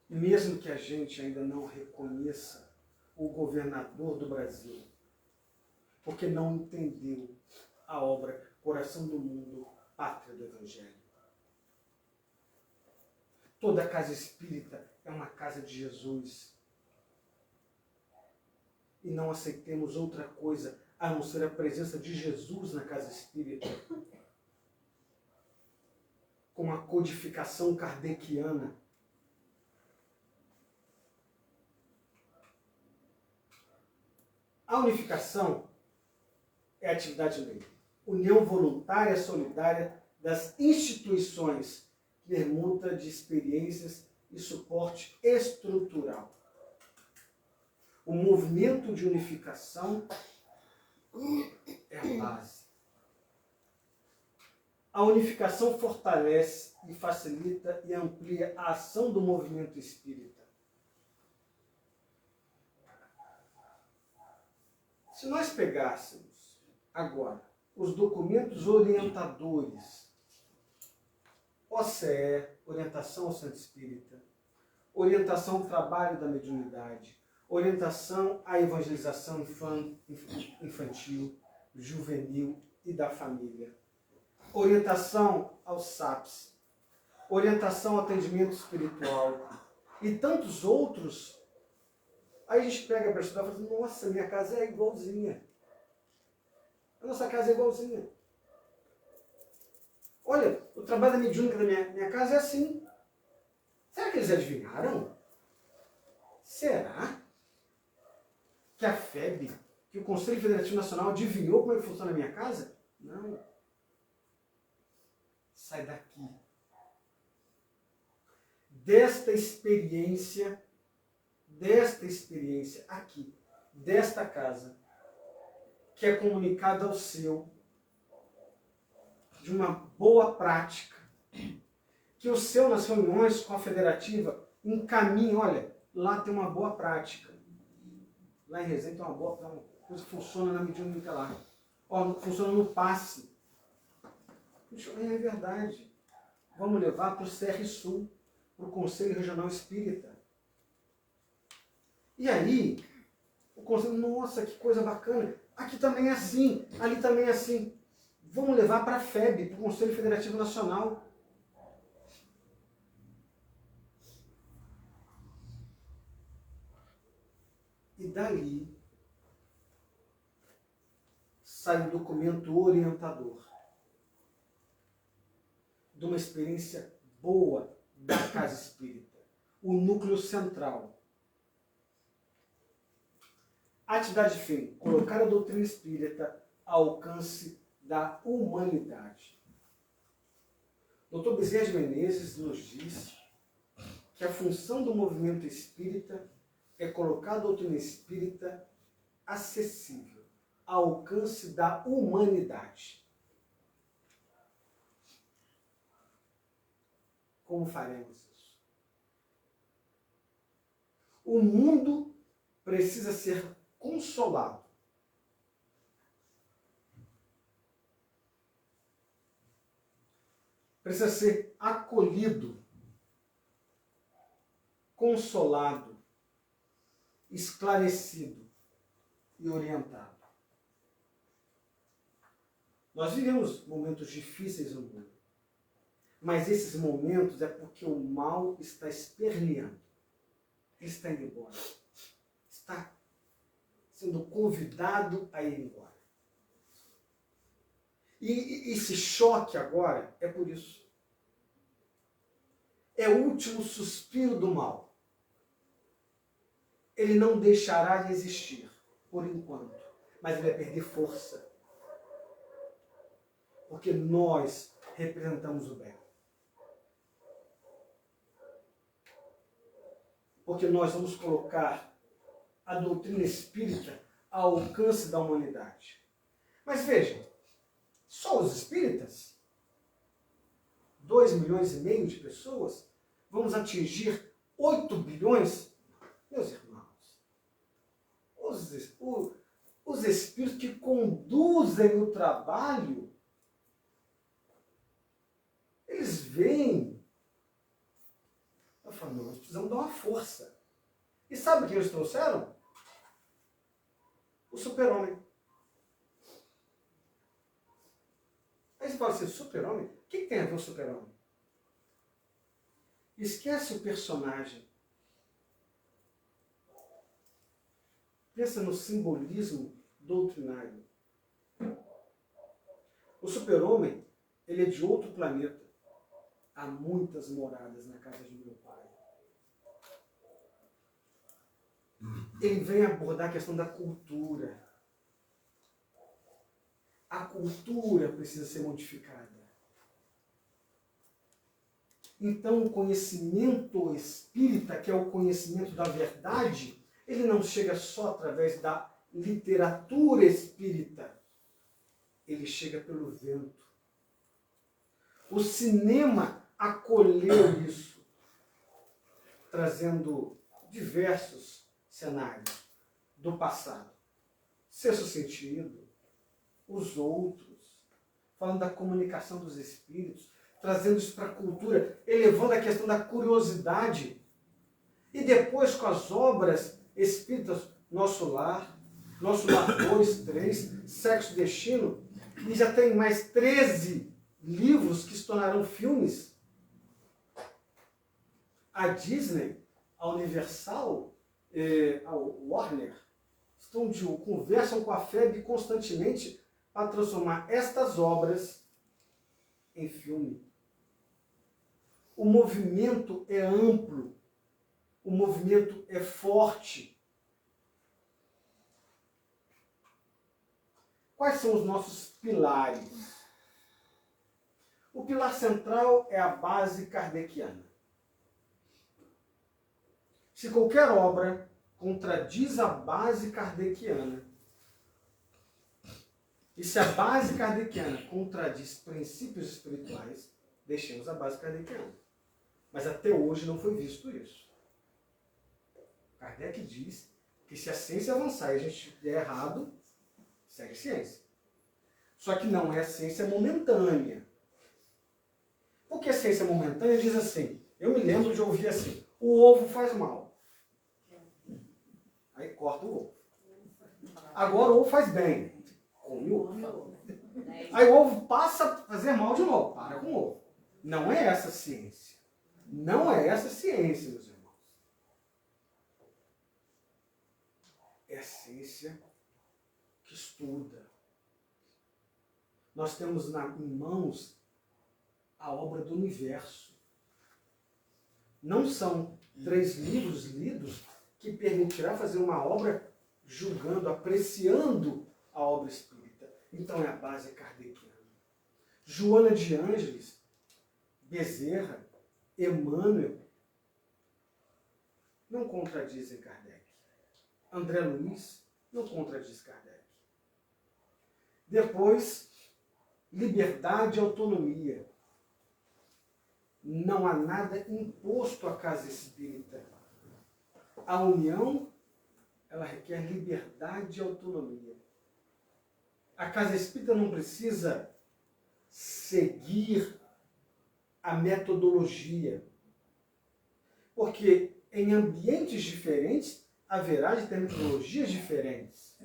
Mesmo que a gente ainda não reconheça o governador do Brasil, porque não entendeu a obra Coração do Mundo, Pátria do Evangelho. Toda casa espírita é uma casa de Jesus. E não aceitemos outra coisa a não ser a presença de Jesus na casa espírita. Com a codificação kardeciana. A unificação é a atividade livre. União voluntária solidária das instituições, permuta de experiências e suporte estrutural. O movimento de unificação é a base. A unificação fortalece e facilita e amplia a ação do movimento espírita. Se nós pegássemos agora os documentos orientadores, OCE, Orientação ao Centro Espírita, Orientação ao Trabalho da Mediunidade, Orientação à Evangelização Infantil, Juvenil e da Família, Orientação aos SAPs, Orientação ao Atendimento Espiritual e tantos outros. Aí a gente pega para estudar e fala assim, nossa, minha casa é igualzinha. A nossa casa é igualzinha. Olha, o trabalho da mediúnica da minha casa é assim. Será que eles adivinharam? Será que a FEB, que o Conselho Federativo Nacional adivinhou como é que funciona a minha casa? Não. Sai daqui. Desta experiência aqui, desta casa, que é comunicada ao seu, de uma boa prática, que o seu, nas reuniões com a federativa, encaminha, olha, lá tem uma boa prática. Lá em Resende tem uma coisa que funciona na mediúnica lá. Ó, funciona no passe. É verdade. Vamos levar para o CR Sul, para o Conselho Regional Espírita. E aí, o conselho, nossa, que coisa bacana. Aqui também é assim, ali também é assim. Vamos levar para a FEB, para o Conselho Federativo Nacional. E dali sai um documento orientador de uma experiência boa da Casa Espírita. O núcleo central. Atividade fim, colocar a doutrina espírita ao alcance da humanidade. Dr. Bezerra de Menezes nos diz que a função do movimento espírita é colocar a doutrina espírita acessível, ao alcance da humanidade. Como faremos isso? O mundo precisa ser consolado. precisa ser acolhido, consolado, esclarecido e orientado. Nós vivemos momentos difíceis no mundo, mas esses momentos é porque o mal está esperneando, ele está indo embora, está sendo convidado a ir embora. E esse choque agora é por isso. É o último suspiro do mal. Ele não deixará de existir, por enquanto, mas ele vai perder força. Porque nós representamos o bem. Porque nós vamos colocar a doutrina espírita ao alcance da humanidade. Mas vejam, só os espíritas, 2,5 milhões de pessoas, vamos atingir 8 bilhões? Meus irmãos, os espíritos que conduzem o trabalho, eles veem. Eu falo, não, nós precisamos dar uma força. E sabe o que eles trouxeram? O super-homem. Aí você fala assim, super-homem? O que tem a ver o super-homem? Esquece o personagem. Pensa no simbolismo doutrinário. O super-homem, ele é de outro planeta. Há muitas moradas na casa de meu pai. Ele vem abordar a questão da cultura. A cultura precisa ser modificada. Então, o conhecimento espírita, que é o conhecimento da verdade, ele não chega só através da literatura espírita. Ele chega pelo vento. O cinema acolheu isso, trazendo diversos cenários do passado. Sexto Sentido, Os Outros, falando da comunicação dos espíritos, trazendo isso para a cultura, elevando a questão da curiosidade. E depois com as obras espíritas, Nosso Lar 2, 3, Sexo e Destino, e já tem mais 13 livros que se tornarão filmes. A Disney, a Universal, a Warner, conversam com a FEB constantemente para transformar estas obras em filme. O movimento é amplo, o movimento é forte. Quais são os nossos pilares? O pilar central é a base kardeciana. Se qualquer obra contradiz a base kardeciana, e se a base kardeciana contradiz princípios espirituais, deixemos a base kardeciana. Mas até hoje não foi visto isso. Kardec diz que se a ciência avançar e a gente estiver errado, segue a ciência. Só que não é a ciência momentânea. Porque a ciência momentânea diz assim, eu me lembro de ouvir assim, o ovo faz mal. Aí corta o ovo. Agora o ovo faz bem. Come o ovo. Aí o ovo passa a fazer mal de novo. Para com o ovo. Não é essa a ciência. Não é essa a ciência, meus irmãos. É a ciência que estuda. Nós temos em mãos a obra do universo. Não são 3 livros lidos que permitirá fazer uma obra julgando, apreciando a obra espírita. Então é a base kardeciana. Joana de Ângeles, Bezerra, Emmanuel não contradizem Kardec. André Luiz não contradiz Kardec. Depois, liberdade e autonomia. Não há nada imposto à casa espírita. A união, ela requer liberdade e autonomia. A casa espírita não precisa seguir a metodologia. Porque em ambientes diferentes haverá de ter metodologias diferentes.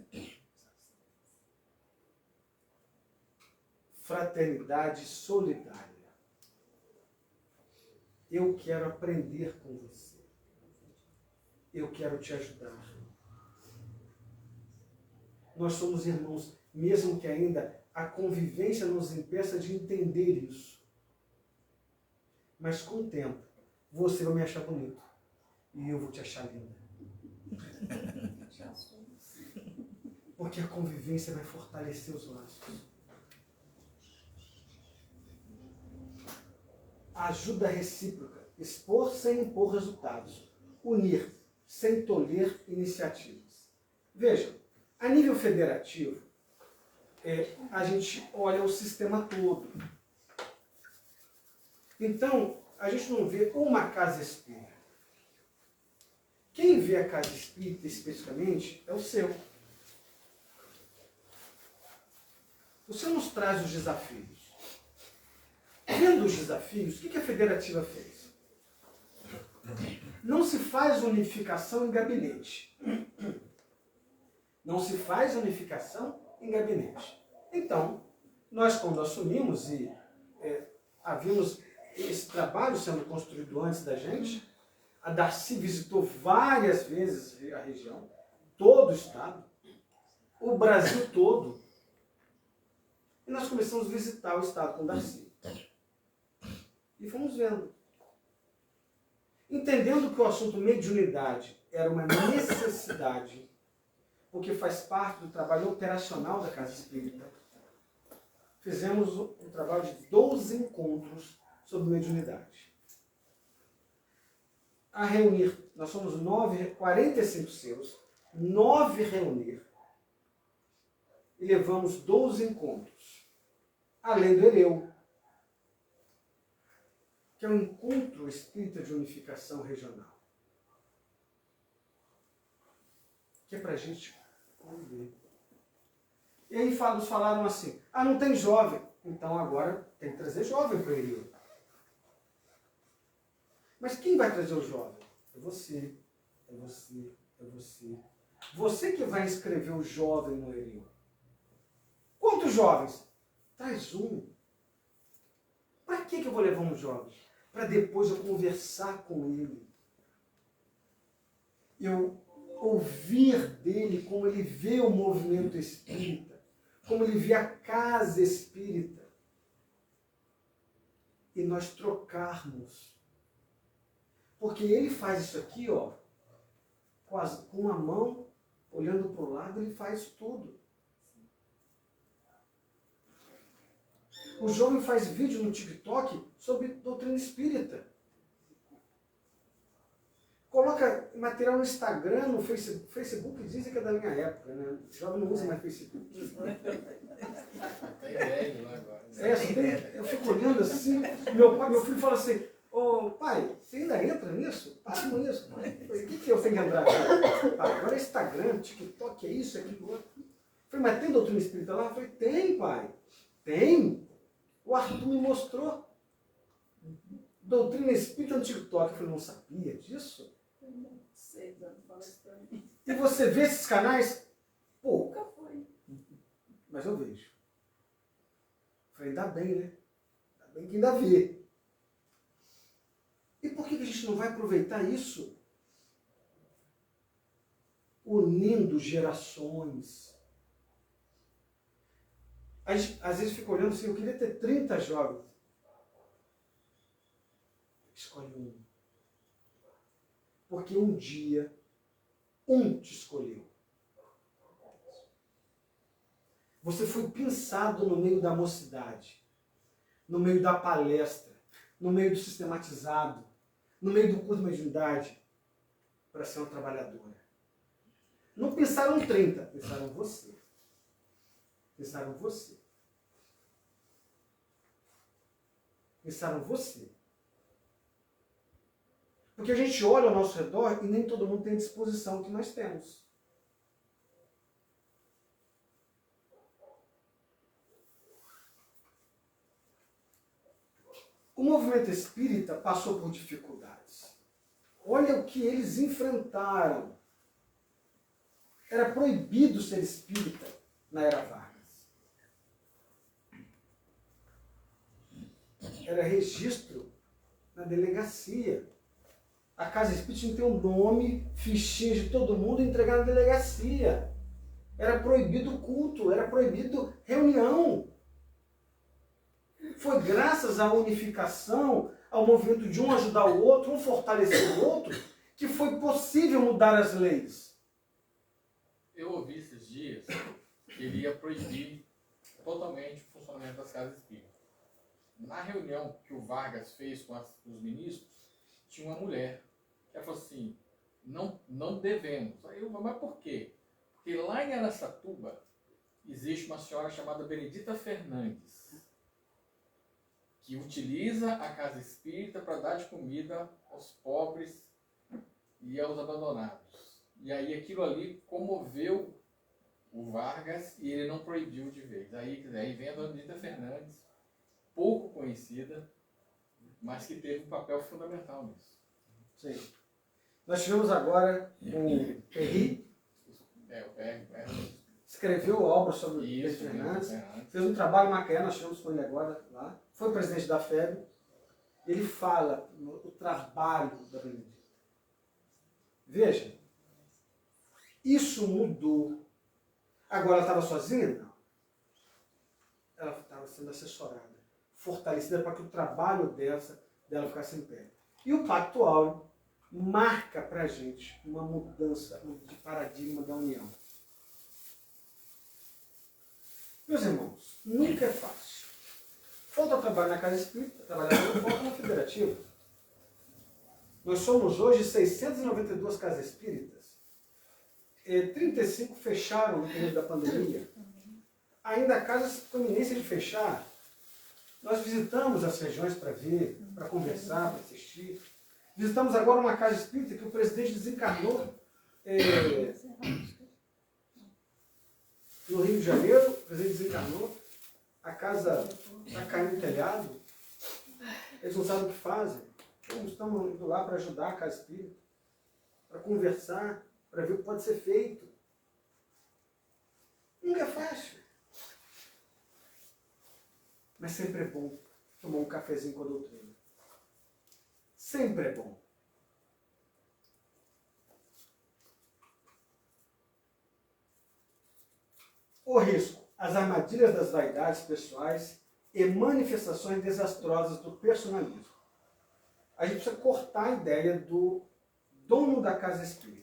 Fraternidade solidária. Eu quero aprender com você. Eu quero te ajudar. Nós somos irmãos, mesmo que ainda a convivência nos impeça de entender isso. Mas com o tempo, você vai me achar bonito e eu vou te achar linda. Porque a convivência vai fortalecer os laços. Ajuda recíproca, expor sem impor resultados, unir sem tolher iniciativas. Vejam, a nível federativo, a gente olha o sistema todo. Então, a gente não vê uma casa espírita. Quem vê a casa espírita especificamente é o seu. O seu nos traz os desafios. Vendo os desafios, o que a federativa fez? Não se faz unificação em gabinete. Não se faz unificação em gabinete. Então, nós quando assumimos e havíamos esse trabalho sendo construído antes da gente, a Darcy visitou várias vezes a região, todo o estado, o Brasil todo, e nós começamos a visitar o estado com Darcy. E fomos vendo. Entendendo que o assunto mediunidade era uma necessidade, porque faz parte do trabalho operacional da Casa Espírita, fizemos um trabalho de 12 encontros sobre mediunidade. A reunir, nós somos 45 seus, 9 reunir, e levamos 12 encontros, além do Ereu, que é um encontro espírita de unificação regional. Que é para a gente conviver. E aí falaram assim, não tem jovem, então agora tem que trazer jovem para o Ereu. Mas quem vai trazer o jovem? É você, é você, é você. Você que vai inscrever o jovem no Ereu. Quantos jovens? Traz um. Para que eu vou levar um jovem? Para depois eu conversar com ele. Eu ouvir dele como ele vê o movimento espírita, como ele vê a casa espírita. E nós trocarmos. Porque ele faz isso aqui, ó, com uma mão, olhando para o lado, ele faz tudo. O jovem faz vídeo no TikTok sobre doutrina espírita. Coloca material no Instagram, no Facebook. Facebook dizem que é da minha época, né? O jovem não usa mais Facebook. Tem velho lá agora. Eu fico olhando assim, meu filho fala assim, pai, você ainda entra nisso? Para com isso. O que eu tenho que entrar aqui? Agora é Instagram, TikTok, é isso, é aquilo outro. Eu falei, mas tem doutrina espírita lá? Eu falei, tem, pai. Tem. O Arthur me mostrou. Doutrina espírita no TikTok. Eu falei, não sabia disso? E você vê esses canais? Pouca foi. Mas eu vejo. Eu falei, ainda bem, né? Ainda bem que ainda vê. E por que a gente não vai aproveitar isso? Unindo gerações. A gente, às vezes fica olhando assim, eu queria ter 30 jovens. Escolhe um. Porque um dia, um te escolheu. Você foi pensado no meio da mocidade, no meio da palestra, no meio do sistematizado, no meio do curso de mediunidade, para ser uma trabalhadora. Não pensaram 30, pensaram você. Pensaram você. Pensaram você. Porque a gente olha ao nosso redor e nem todo mundo tem a disposição que nós temos. O movimento espírita passou por dificuldades. Olha o que eles enfrentaram. Era proibido ser espírita na era Vargas. Era registro na delegacia. A casa espírita tinha que ter um nome, fichinha de todo mundo e entregar na delegacia. Era proibido o culto, era proibido reunião. Foi graças à unificação, ao movimento de um ajudar o outro, um fortalecer o outro, que foi possível mudar as leis. Eu ouvi esses dias que ele ia proibir totalmente o funcionamento das casas espíritas. Na reunião que o Vargas fez com os ministros, tinha uma mulher que ela falou assim, não devemos. Aí eu, mas por quê? Porque lá em Araçatuba existe uma senhora chamada Benedita Fernandes, que utiliza a casa espírita para dar de comida aos pobres e aos abandonados. E aí aquilo ali comoveu o Vargas e ele não proibiu de vez. Aí vem a dona Benedita Fernandes, pouco conhecida, mas que teve um papel fundamental nisso. Sim. Nós tivemos agora o Perry, O PR. escreveu obra sobre o Isso, Pedro Fernandes, Fernandes. fez um trabalho em Macaé, nós tivemos com ele agora lá, foi presidente da FEB, ele fala o trabalho da Benedita. Veja, isso mudou. Agora ela estava sozinha? Não. Ela estava sendo assessorada, fortalecida para que o trabalho dela ficasse em pé. E o Pacto Áureo marca para a gente uma mudança de paradigma da união. Meus irmãos, nunca é fácil. Falta trabalho na casa espírita, trabalhar falta na federativa. Nós somos hoje 692 casas espíritas. 35 fecharam no período da pandemia. Ainda há casas com iminência de fechar. Nós visitamos as regiões para ver, para conversar, para assistir. Visitamos agora uma casa espírita que o presidente desencarnou no Rio de Janeiro. O presidente desencarnou. A casa está caindo no telhado. Eles não sabem o que fazem. Então, estamos indo lá para ajudar a casa espírita, para conversar, para ver o que pode ser feito. Nunca é fácil. Mas sempre é bom tomar um cafezinho com a doutrina. Sempre é bom. O risco, as armadilhas das vaidades pessoais e manifestações desastrosas do personalismo. A gente precisa cortar a ideia do dono da casa espírita.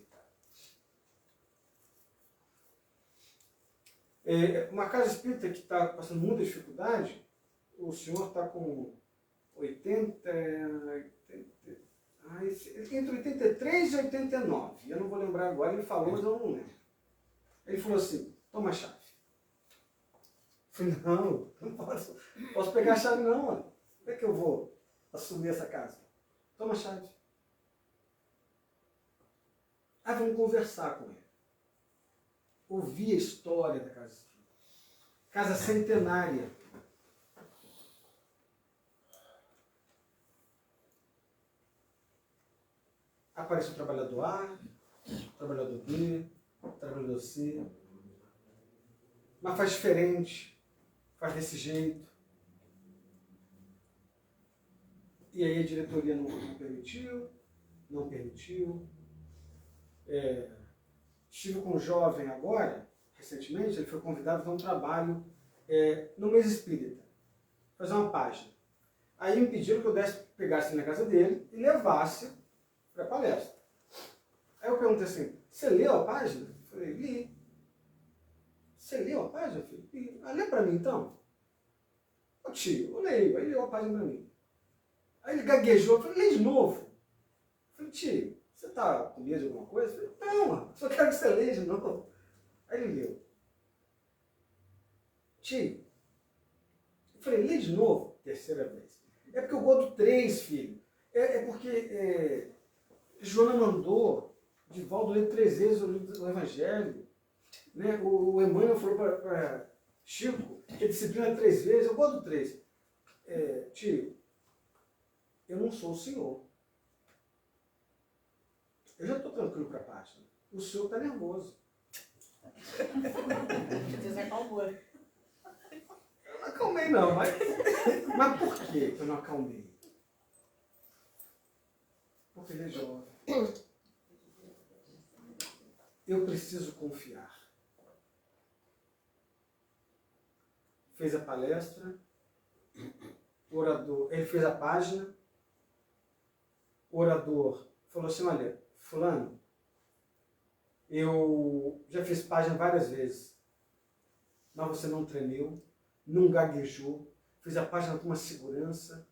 Uma casa espírita que está passando muita dificuldade, o senhor está com 80, entre 83 e 89. Eu não vou lembrar agora, ele falou, mas eu não lembro. Ele falou assim, toma a chave. Eu falei, não posso pegar a chave não, mano. Como é que eu vou assumir essa casa? Toma a chave. Aí vamos conversar com ele. Ouvir a história da casa espírita. Casa centenária. Aparece o trabalhador A, o trabalhador B, o trabalhador C. Mas faz diferente, faz desse jeito. E aí a diretoria não permitiu. Estive com um jovem agora, recentemente, ele foi convidado a dar um trabalho no mês espírita, fazer uma página. Aí me pediram que eu pegasse na casa dele e levasse para a palestra. Aí eu perguntei assim, você leu a página? Eu falei, li. Você leu a página, filho? Li. Ah, lê para mim então. Ô tio, eu leio. Aí leu a página para mim. Aí ele gaguejou, eu falei, lê de novo. Eu falei, tio, você está com medo de alguma coisa? Eu falei, não, só quero que você leia de novo. Aí ele leu. Tio, eu falei, lê de novo, terceira vez. É porque eu gosto do 3, filho. É porque Joana mandou Divaldo ler 3 vezes o Evangelho. Né? O Emmanuel falou para Chico que a disciplina é 3 vezes. Eu gosto do 3. Tio, eu não sou o senhor. Eu já estou tranquilo para a página. O senhor está nervoso. Você acalmou. Eu não acalmei, não. Mas por que eu não acalmei? Porque ele é jovem. Eu preciso confiar. Fez a palestra, orador, ele fez a página, o orador falou assim, olha, fulano, eu já fiz página várias vezes, mas você não tremeu, não gaguejou, fez a página com uma segurança.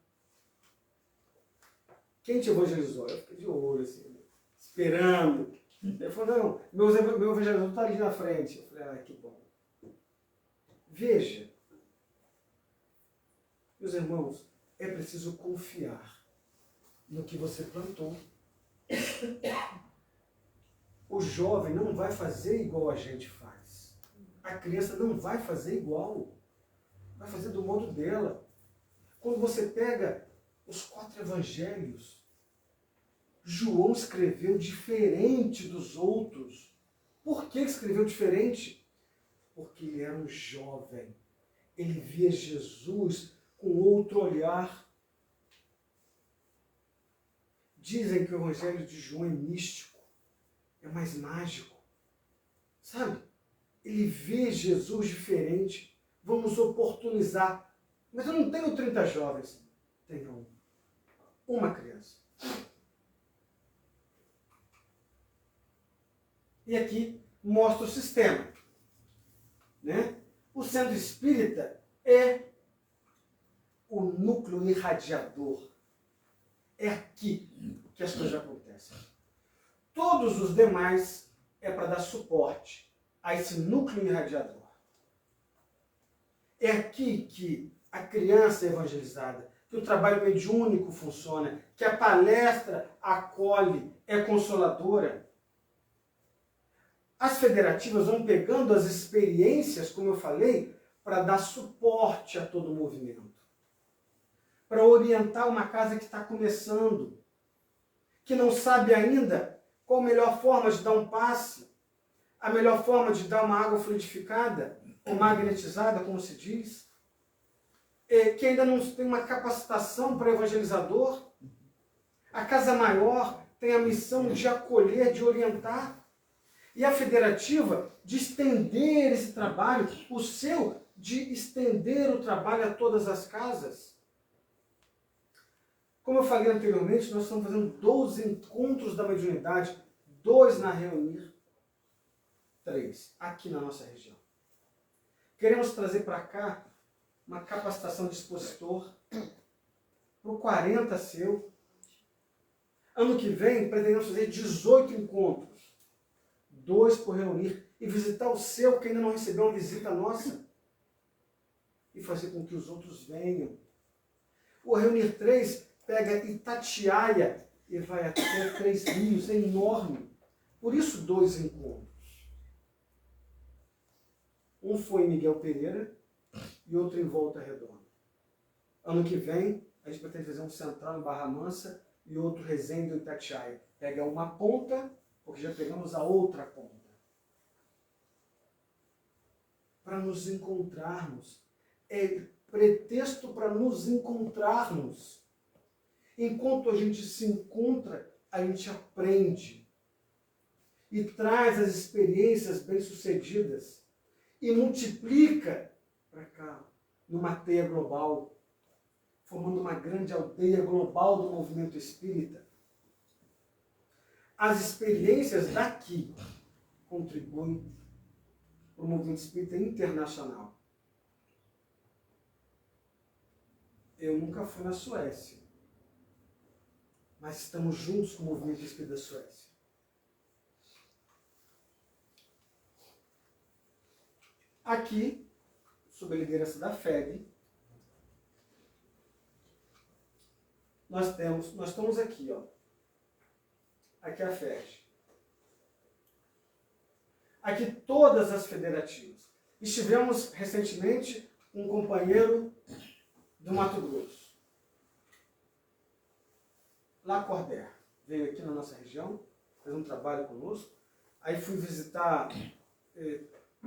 Quem te evangelizou? Eu fiquei de olho, assim, esperando. Ele falou, não, meu evangelizador está ali na frente. Eu falei, que bom. Veja, meus irmãos, é preciso confiar no que você plantou. O jovem não vai fazer igual a gente faz. A criança não vai fazer igual. Vai fazer do modo dela. Quando você pega os 4 evangelhos, João escreveu diferente dos outros. Por que escreveu diferente? Porque ele era um jovem. Ele via Jesus com outro olhar. Dizem que o evangelho de João é místico, é mais mágico. Sabe? Ele vê Jesus diferente. Vamos oportunizar. Mas eu não tenho 30 jovens. Tenho uma criança. E aqui mostra o sistema. Né? O centro espírita é o núcleo irradiador. É aqui que as coisas acontecem. Todos os demais é para dar suporte a esse núcleo irradiador. É aqui que a criança é evangelizada, que o trabalho mediúnico funciona, que a palestra acolhe, é consoladora. As federativas vão pegando as experiências, como eu falei, para dar suporte a todo o movimento. Para orientar uma casa que está começando, que não sabe ainda qual a melhor forma de dar um passe, a melhor forma de dar uma água fluidificada, ou magnetizada, como se diz, que ainda não tem uma capacitação para evangelizador. A Casa Maior tem a missão de acolher, de orientar. E a federativa de estender esse trabalho, o seu de estender o trabalho a todas as casas. Como eu falei anteriormente, nós estamos fazendo 12 encontros da mediunidade, 2 na Reunir, 3 aqui na nossa região. Queremos trazer para cá uma capacitação de expositor para o 40 seu. Ano que vem, pretendemos fazer 18 encontros. 2 por Reunir. E visitar o seu, que ainda não recebeu uma visita nossa. E fazer com que os outros venham. O Reunir 3 pega Itatiaia e vai até 3 Rios. É enorme. Por isso 2 encontros. Um foi em Miguel Pereira e outro em Volta Redonda. Ano que vem, a gente pretende fazer um central em Barra Mansa e outro Resende e Itatiaia. Pega uma ponta, porque já pegamos a outra ponta. Para nos encontrarmos. É pretexto para nos encontrarmos. Enquanto a gente se encontra, a gente aprende. E traz as experiências bem-sucedidas. E multiplica para cá, numa teia global, formando uma grande aldeia global do movimento espírita. As experiências daqui contribuem para o movimento espírita internacional. Eu nunca fui na Suécia, mas estamos juntos com o movimento espírita da Suécia. Aqui, sob a liderança da FEB, nós estamos aqui, ó. Aqui é a FED. Aqui todas as federativas. Estivemos recentemente com um companheiro do Mato Grosso. Lacordaire. Veio aqui na nossa região, fez um trabalho conosco. Aí fui visitar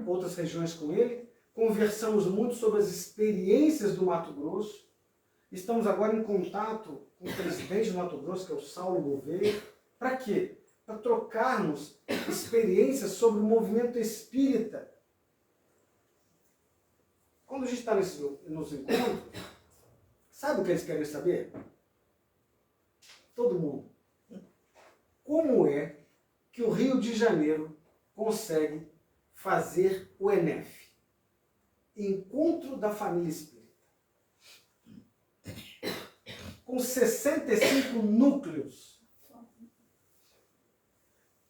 outras regiões com ele. Conversamos muito sobre as experiências do Mato Grosso. Estamos agora em contato com o presidente do Mato Grosso, que é o Saulo Gouveia. Para quê? Para trocarmos experiências sobre o movimento espírita. Quando a gente está nos encontros, sabe o que eles querem saber? Todo mundo. Como é que o Rio de Janeiro consegue fazer o ENEF? Encontro da Família Espírita. Com 65 núcleos.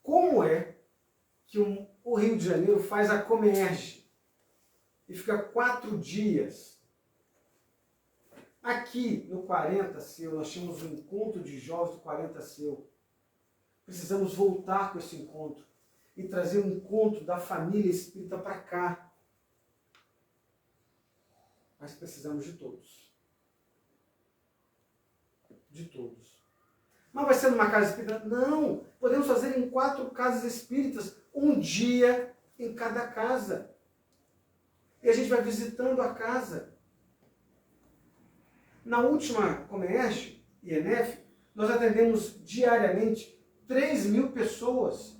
Como é que o Rio de Janeiro faz a Comerge e fica 4 dias? Aqui no 40 Seu, nós tínhamos um encontro de jovens do 40 Seu. Precisamos voltar com esse encontro e trazer um encontro da família espírita para cá. Mas precisamos de todos. De todos. Mas vai ser numa casa espírita? Não! Podemos fazer em 4 casas espíritas, um dia em cada casa. E a gente vai visitando a casa. Na última Comerge e ENEF, nós atendemos diariamente 3.000 pessoas.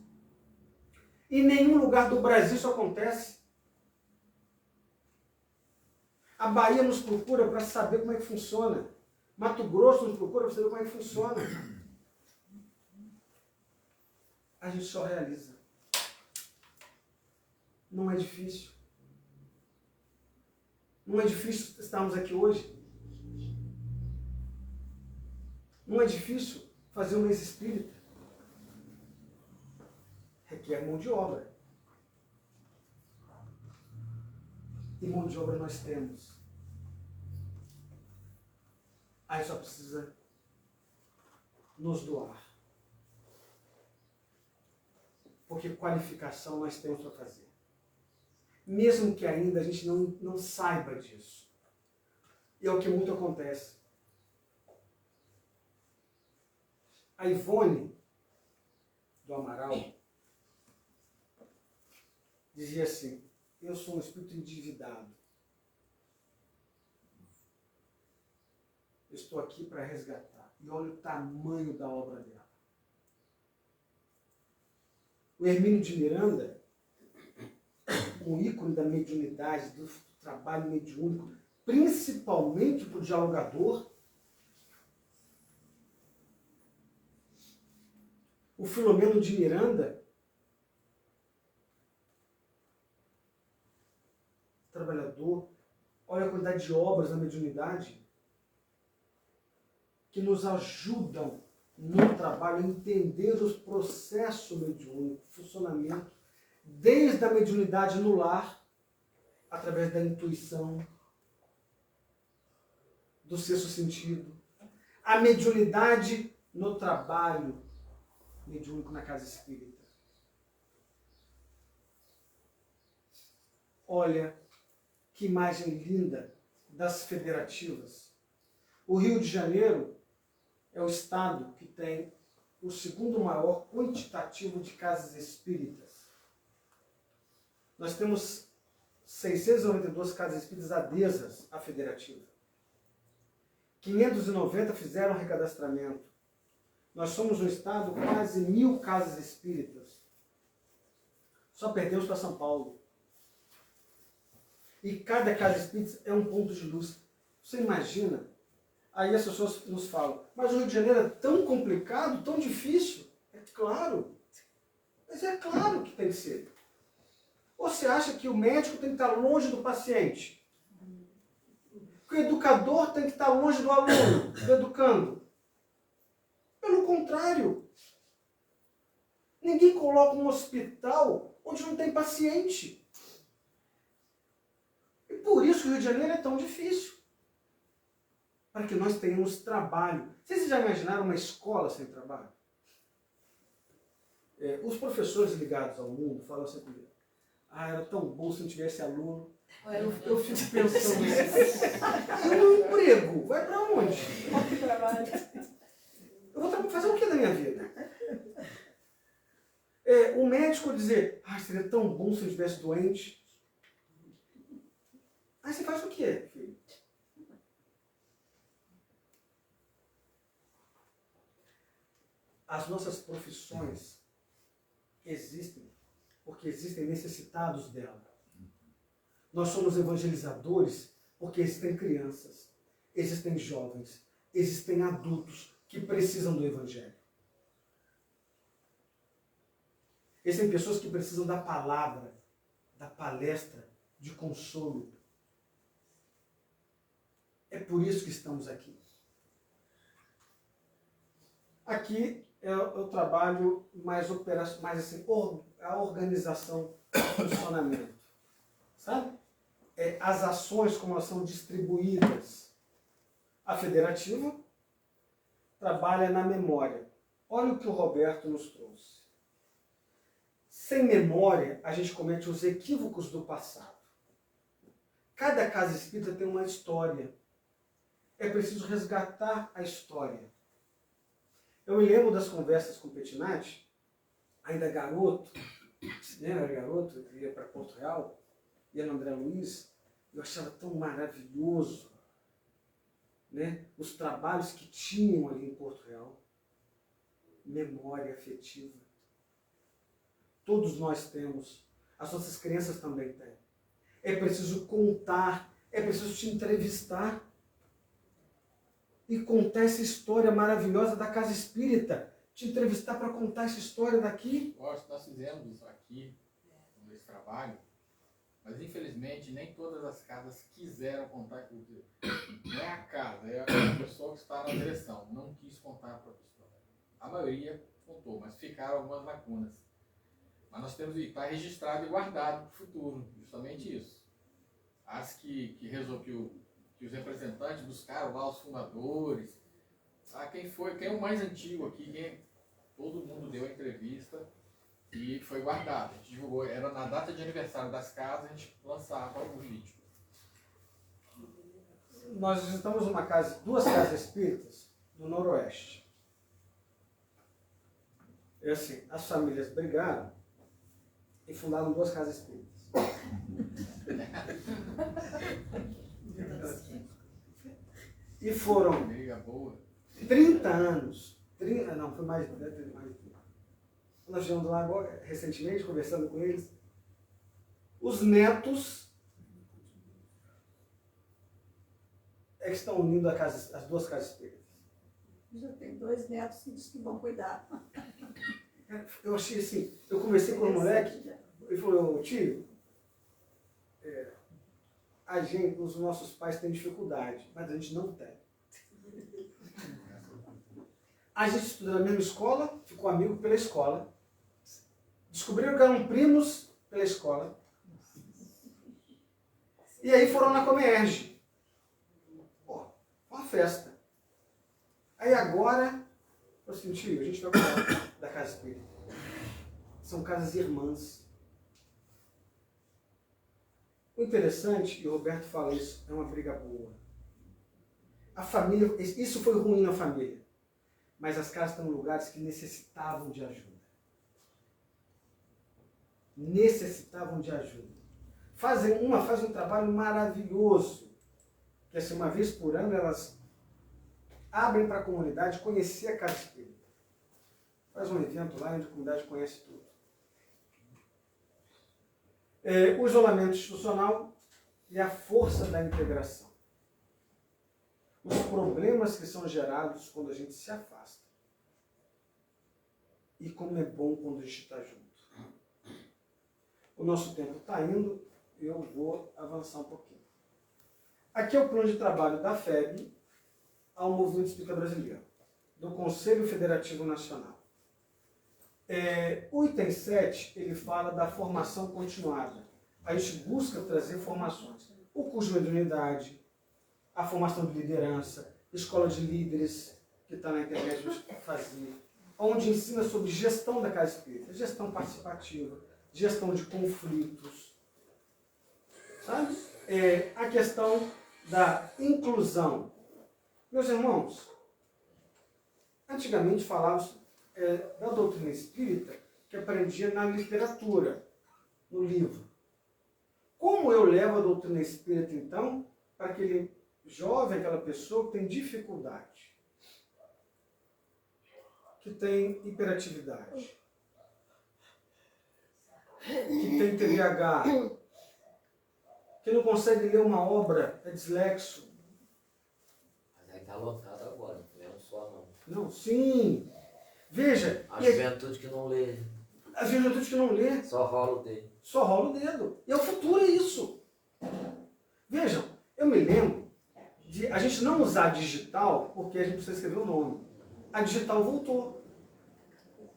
Em nenhum lugar do Brasil isso acontece. A Bahia nos procura para saber como é que funciona. Mato Grosso nos procura para saber como é que funciona. A gente só realiza. Não é difícil. Não é difícil estarmos aqui hoje. Não é difícil fazer um mês espírita. Requer mão de obra. E mão de obra nós temos. Aí só precisa nos doar. Porque qualificação nós temos para fazer. Mesmo que ainda a gente não saiba disso. E é o que muito acontece. A Ivone do Amaral dizia assim: eu sou um espírito endividado. Eu estou aqui para resgatar. E olha o tamanho da obra dela. O Hermínio de Miranda, um ícone da mediunidade, do trabalho mediúnico, principalmente para o dialogador. O Filomeno de Miranda, trabalhador, olha a quantidade de obras na mediunidade que nos ajudam no trabalho a entender os processos mediúnicos, funcionamento, desde a mediunidade no lar, através da intuição, do sexto sentido, a mediunidade no trabalho mediúnico na casa espírita. Olha que imagem linda das federativas. O Rio de Janeiro é o estado que tem o segundo maior quantitativo de casas espíritas. Nós temos 692 casas espíritas adesas à federativa. 590 fizeram recadastramento. Nós somos um estado com quase 1.000 casas espíritas. Só perdemos para São Paulo. E cada casa espírita é um ponto de luz. Você imagina? Aí as pessoas nos falam, mas o Rio de Janeiro é tão complicado, tão difícil. É claro. Mas é claro que tem que ser. Ou você acha que o médico tem que estar longe do paciente? Que o educador tem que estar longe do aluno, do educando? Pelo contrário. Ninguém coloca um hospital onde não tem paciente. E por isso que o Rio de Janeiro é tão difícil. Para que nós tenhamos trabalho. Vocês já imaginaram uma escola sem trabalho? Os professores ligados ao mundo falam assim comigo: era tão bom se não tivesse aluno. Eu fico pensando assim, e o emprego? Vai para onde? Eu vou para fazer o que da minha vida? O médico dizer, seria tão bom se eu estivesse doente. Aí você faz o quê, filho? As nossas profissões existem porque existem necessitados dela. Nós somos evangelizadores porque existem crianças, existem jovens, existem adultos que precisam do Evangelho. Existem pessoas que precisam da palavra, da palestra, de consolo. É por isso que estamos aqui. Aqui eu trabalho mais assim, a organização, o funcionamento. Sabe? As ações, como elas são distribuídas. A federativa trabalha na memória. Olha o que o Roberto nos trouxe. Sem memória, a gente comete os equívocos do passado. Cada casa espírita tem uma história. É preciso resgatar a história. Eu me lembro das conversas com o Petinati, ainda garoto, era garoto, eu ia para Porto Real, ia no André Luiz, eu achava tão maravilhoso, né, os trabalhos que tinham ali em Porto Real. Memória afetiva. Todos nós temos, as nossas crianças também têm. É preciso contar, é preciso te entrevistar e contar essa história maravilhosa da Casa Espírita. Te entrevistar para contar essa história daqui. Nós fizemos isso aqui, nesse trabalho, mas infelizmente nem todas as casas quiseram contar com o Não é a casa, é a pessoa que está na direção. Não quis contar a própria história. A maioria contou, mas ficaram algumas lacunas. Mas nós temos que estar registrado e guardado para o futuro, justamente isso. As que os representantes buscaram lá os fundadores, quem é o mais antigo aqui, todo mundo deu a entrevista e foi guardado. A gente divulgou, era na data de aniversário das casas, a gente lançava o vídeo. Nós visitamos duas casas espíritas no Noroeste. É assim, as famílias brigaram e fundaram duas casas espíritas. E foram 30 anos. Não, foi mais de 30. Nós estivemos lá agora, recentemente, conversando com eles. Os netos é que estão unindo as duas casas espíritas. Já tem 2 netos que vão cuidar. Eu achei assim, eu conversei com o moleque, ele falou, tio, os nossos pais têm dificuldade, mas a gente não tem. A gente estudou na mesma escola, ficou amigo pela escola, descobriram que eram primos pela escola, e aí foram na Comerge. Uma festa. Aí agora, eu assim, tio, a gente vai cuidar da casa espírita. São casas irmãs. O interessante, e o Roberto fala isso, é uma briga boa. A família, isso foi ruim na família. Mas as casas estão em lugares que necessitavam de ajuda. Necessitavam de ajuda. Fazem um trabalho maravilhoso. Que assim, uma vez por ano elas abrem para a comunidade conhecer a casa espírita. Faz um evento lá onde a comunidade conhece tudo. O isolamento institucional e a força da integração. Os problemas que são gerados quando a gente se afasta. E como é bom quando a gente está junto. O nosso tempo está indo, eu vou avançar um pouquinho. Aqui é o plano de trabalho da FEB ao Movimento Espírita Brasileiro, do Conselho Federativo Nacional. O item 7, ele fala da formação continuada. A gente busca trazer formações. O curso de mediunidade, a formação de liderança, escola de líderes, que está na internet a gente fazia, onde ensina sobre gestão da casa espírita, gestão participativa, gestão de conflitos. Sabe? A questão da inclusão. Meus irmãos, Antigamente falava da doutrina espírita que aprendia na literatura, no livro. Como eu levo a doutrina espírita, então, para aquele jovem, aquela pessoa que tem dificuldade, que tem hiperatividade, que tem TDAH, que não consegue ler uma obra, é dislexo? Mas aí tá lotado agora, não é um só não. Não, sim. Veja, A juventude que não lê, a juventude que não lê, só rola o dedo. só rola o dedo. E o futuro é isso. Vejam, eu me lembro de a gente não usar digital porque a gente precisa escrever o nome. A digital voltou.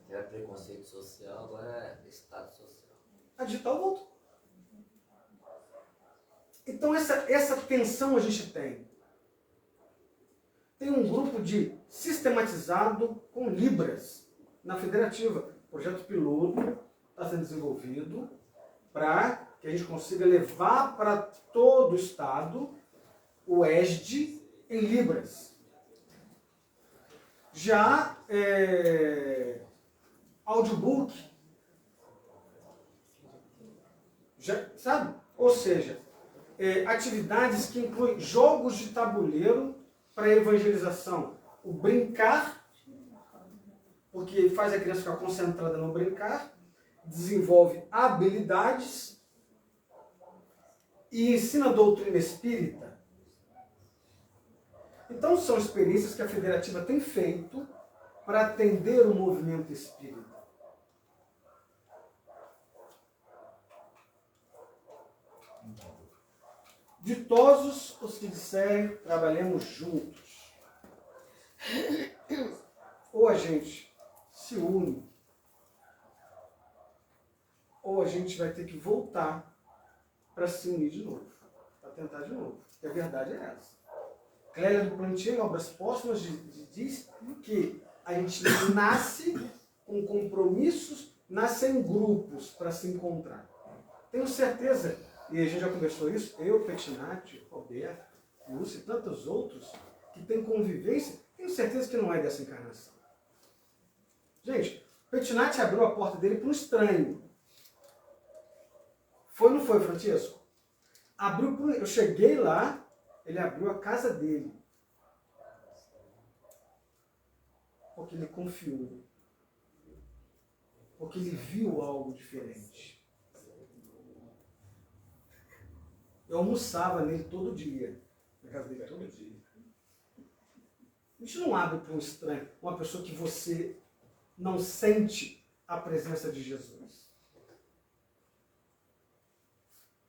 Era preconceito social, agora é estado social. A digital voltou. Então essa tensão a gente tem. Tem um grupo de sistematizado com Libras na federativa. O projeto piloto está sendo desenvolvido para que a gente consiga levar para todo o estado o ESD em Libras. Já audiobook, já, sabe? Ou seja, atividades que incluem jogos de tabuleiro para evangelização. O brincar, porque faz a criança ficar concentrada no brincar, desenvolve habilidades e ensina a doutrina espírita. Então são experiências que a federativa tem feito para atender o movimento espírita. Ditosos os que disserem, trabalhemos juntos. Ou a gente se une, ou a gente vai ter que voltar para se unir de novo, para tentar de novo. E a verdade é essa. Clélia do Plantinho, em Obras Póstumas, diz que a gente nasce com compromissos, nasce em grupos para se encontrar. Tenho certeza, e a gente já conversou isso, eu, Petinati, Roberto, Lúcia e tantos outros, que têm convivência, tenho certeza que não é dessa encarnação. Gente, Petinati abriu a porta dele para um estranho. Foi ou não foi, Francisco? Eu cheguei lá, ele abriu a casa dele. Porque ele confiou. Porque ele viu algo diferente. Eu almoçava nele todo dia. Na casa dele todo dia. A gente não abre para um estranho, uma pessoa que você não sente a presença de Jesus.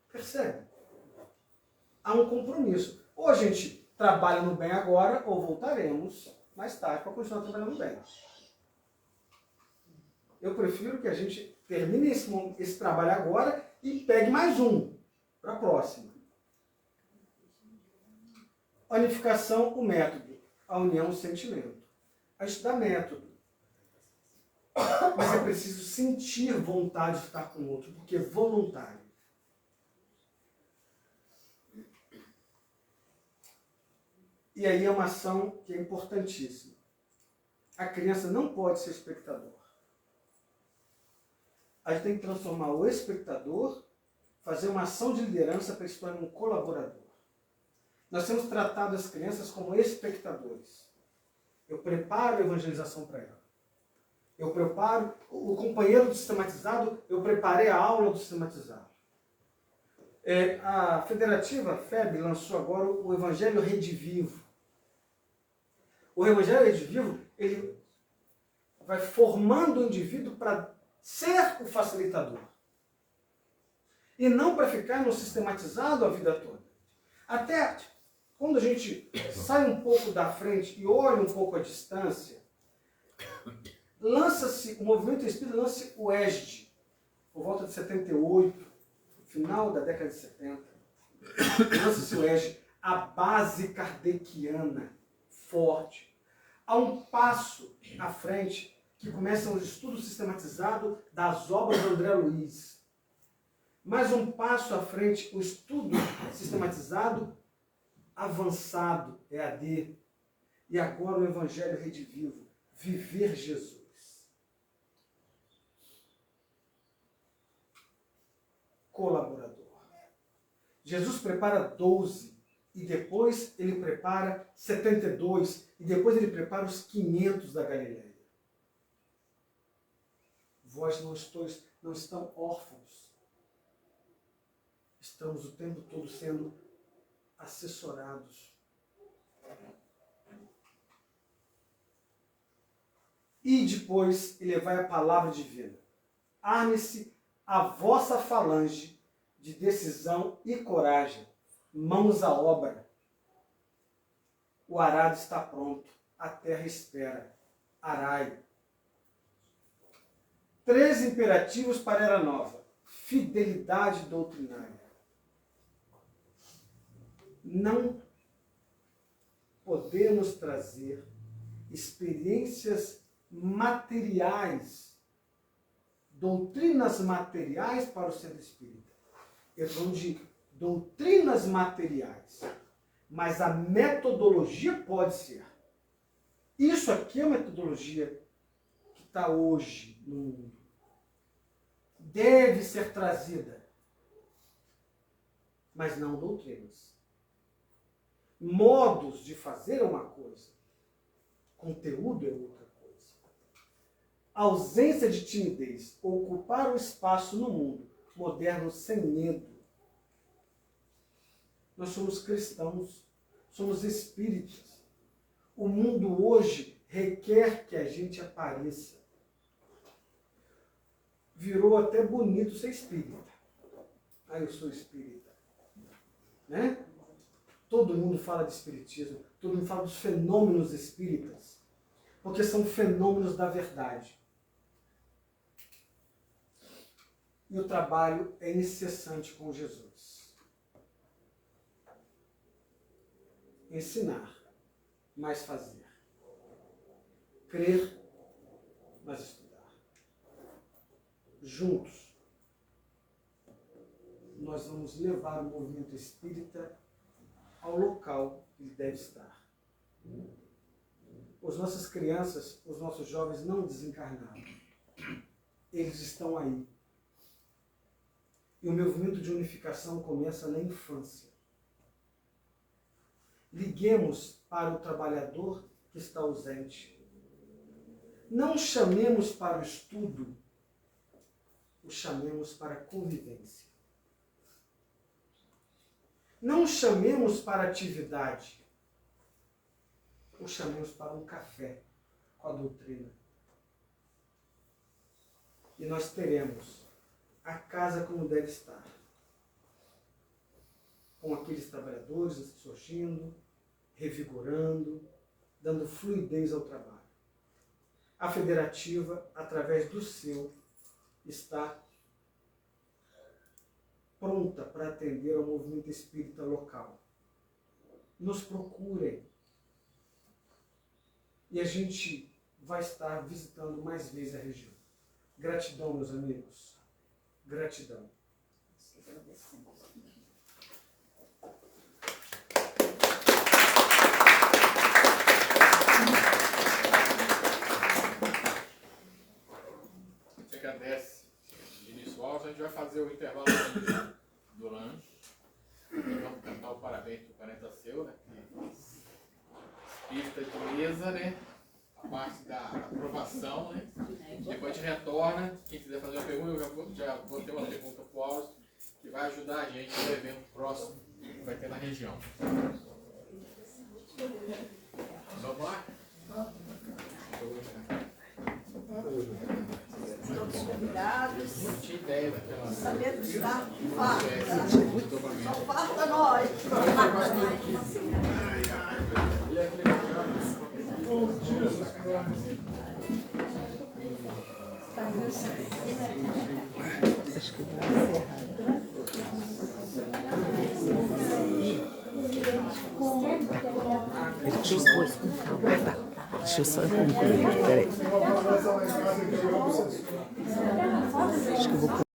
Percebe? Há um compromisso. Ou a gente trabalha no bem agora, ou voltaremos mais tarde para continuar trabalhando bem. Eu prefiro que a gente termine esse trabalho agora e pegue mais um para a próxima. A unificação, o método. A união, o sentimento. A gente dá método. Mas é preciso sentir vontade de estar com o outro, porque é voluntário. E aí é uma ação que é importantíssima. A criança não pode ser espectador. A gente tem que transformar o espectador, fazer uma ação de liderança para ele se tornar um colaborador. Nós temos tratado as crianças como espectadores. Eu preparo a evangelização para ela. Eu preparo o companheiro do sistematizado, eu preparei a aula do sistematizado. A Federativa FEB lançou agora o Evangelho Redivivo. O Evangelho Redivivo, ele vai formando o indivíduo para ser o facilitador. E não para ficar no sistematizado a vida toda. Até quando a gente sai um pouco da frente e olha um pouco a distância, o movimento espírita lança o ESD, por volta de 78, final da década de 70. Lança-se o ESD, a base kardeciana, forte. Há um passo à frente que começam os estudos sistematizados das obras do André Luiz. Mais um passo à frente, o estudo sistematizado avançado, EAD. E agora o Evangelho Redivivo. viver Jesus. Colaborador. Jesus prepara 12 e depois ele prepara 72 e depois ele prepara os 500 da Galileia. Vós não estão órfãos. Estamos o tempo todo sendo assessorados. E depois ele vai a palavra divina. Arme-se a vossa falange de decisão e coragem. Mãos à obra. O arado está pronto. A terra espera. Arai. 3 imperativos para a Era Nova. Fidelidade doutrinária. Não podemos trazer experiências materiais, doutrinas materiais para o centro espírita. Eu estou falando de doutrinas materiais, mas a metodologia pode ser. Isso aqui é a metodologia que está hoje no mundo. Deve ser trazida, mas não doutrinas. Modos de fazer uma coisa, conteúdo é outra coisa. A ausência de timidez, ocupar o espaço no mundo moderno sem medo. Nós somos cristãos, somos espíritas. O mundo hoje requer que a gente apareça. Virou até bonito ser espírita. Ah, eu sou espírita. Né? Todo mundo fala de espiritismo, todo mundo fala dos fenômenos espíritas, porque são fenômenos da verdade. E o trabalho é incessante com Jesus. Ensinar, mas fazer. Crer, mas estudar. Juntos, nós vamos levar o movimento espírita ao local que ele deve estar. As nossas crianças, os nossos jovens não desencarnaram. Eles estão aí. E o movimento de unificação começa na infância. Liguemos para o trabalhador que está ausente. Não chamemos para o estudo, o chamemos para a convivência. Não chamemos para atividade, o chamemos para um café com a doutrina. E nós teremos a casa como deve estar, com aqueles trabalhadores surgindo, revigorando, dando fluidez ao trabalho. A federativa, através do seu, está pronta para atender ao movimento espírita local. Nos procurem. E a gente vai estar visitando mais vezes a região. Gratidão, meus amigos. Gratidão. Você agradece. Início Alves, a gente vai fazer o intervalo do lanche. Vamos cantar o parabéns pro planeta seu, né? Espírita de mesa, né? A parte da aprovação, né? Depois a gente retorna. Quem quiser fazer uma pergunta, eu já vou ter uma pergunta pro Alves que vai ajudar a gente no evento próximo que vai ter na região. Vamos lá? Todos convidados. Não tinha ideia daquela. Sabendo estar farta. Só falta nós. Deixa eu só concluir, peraí. Acho que eu vou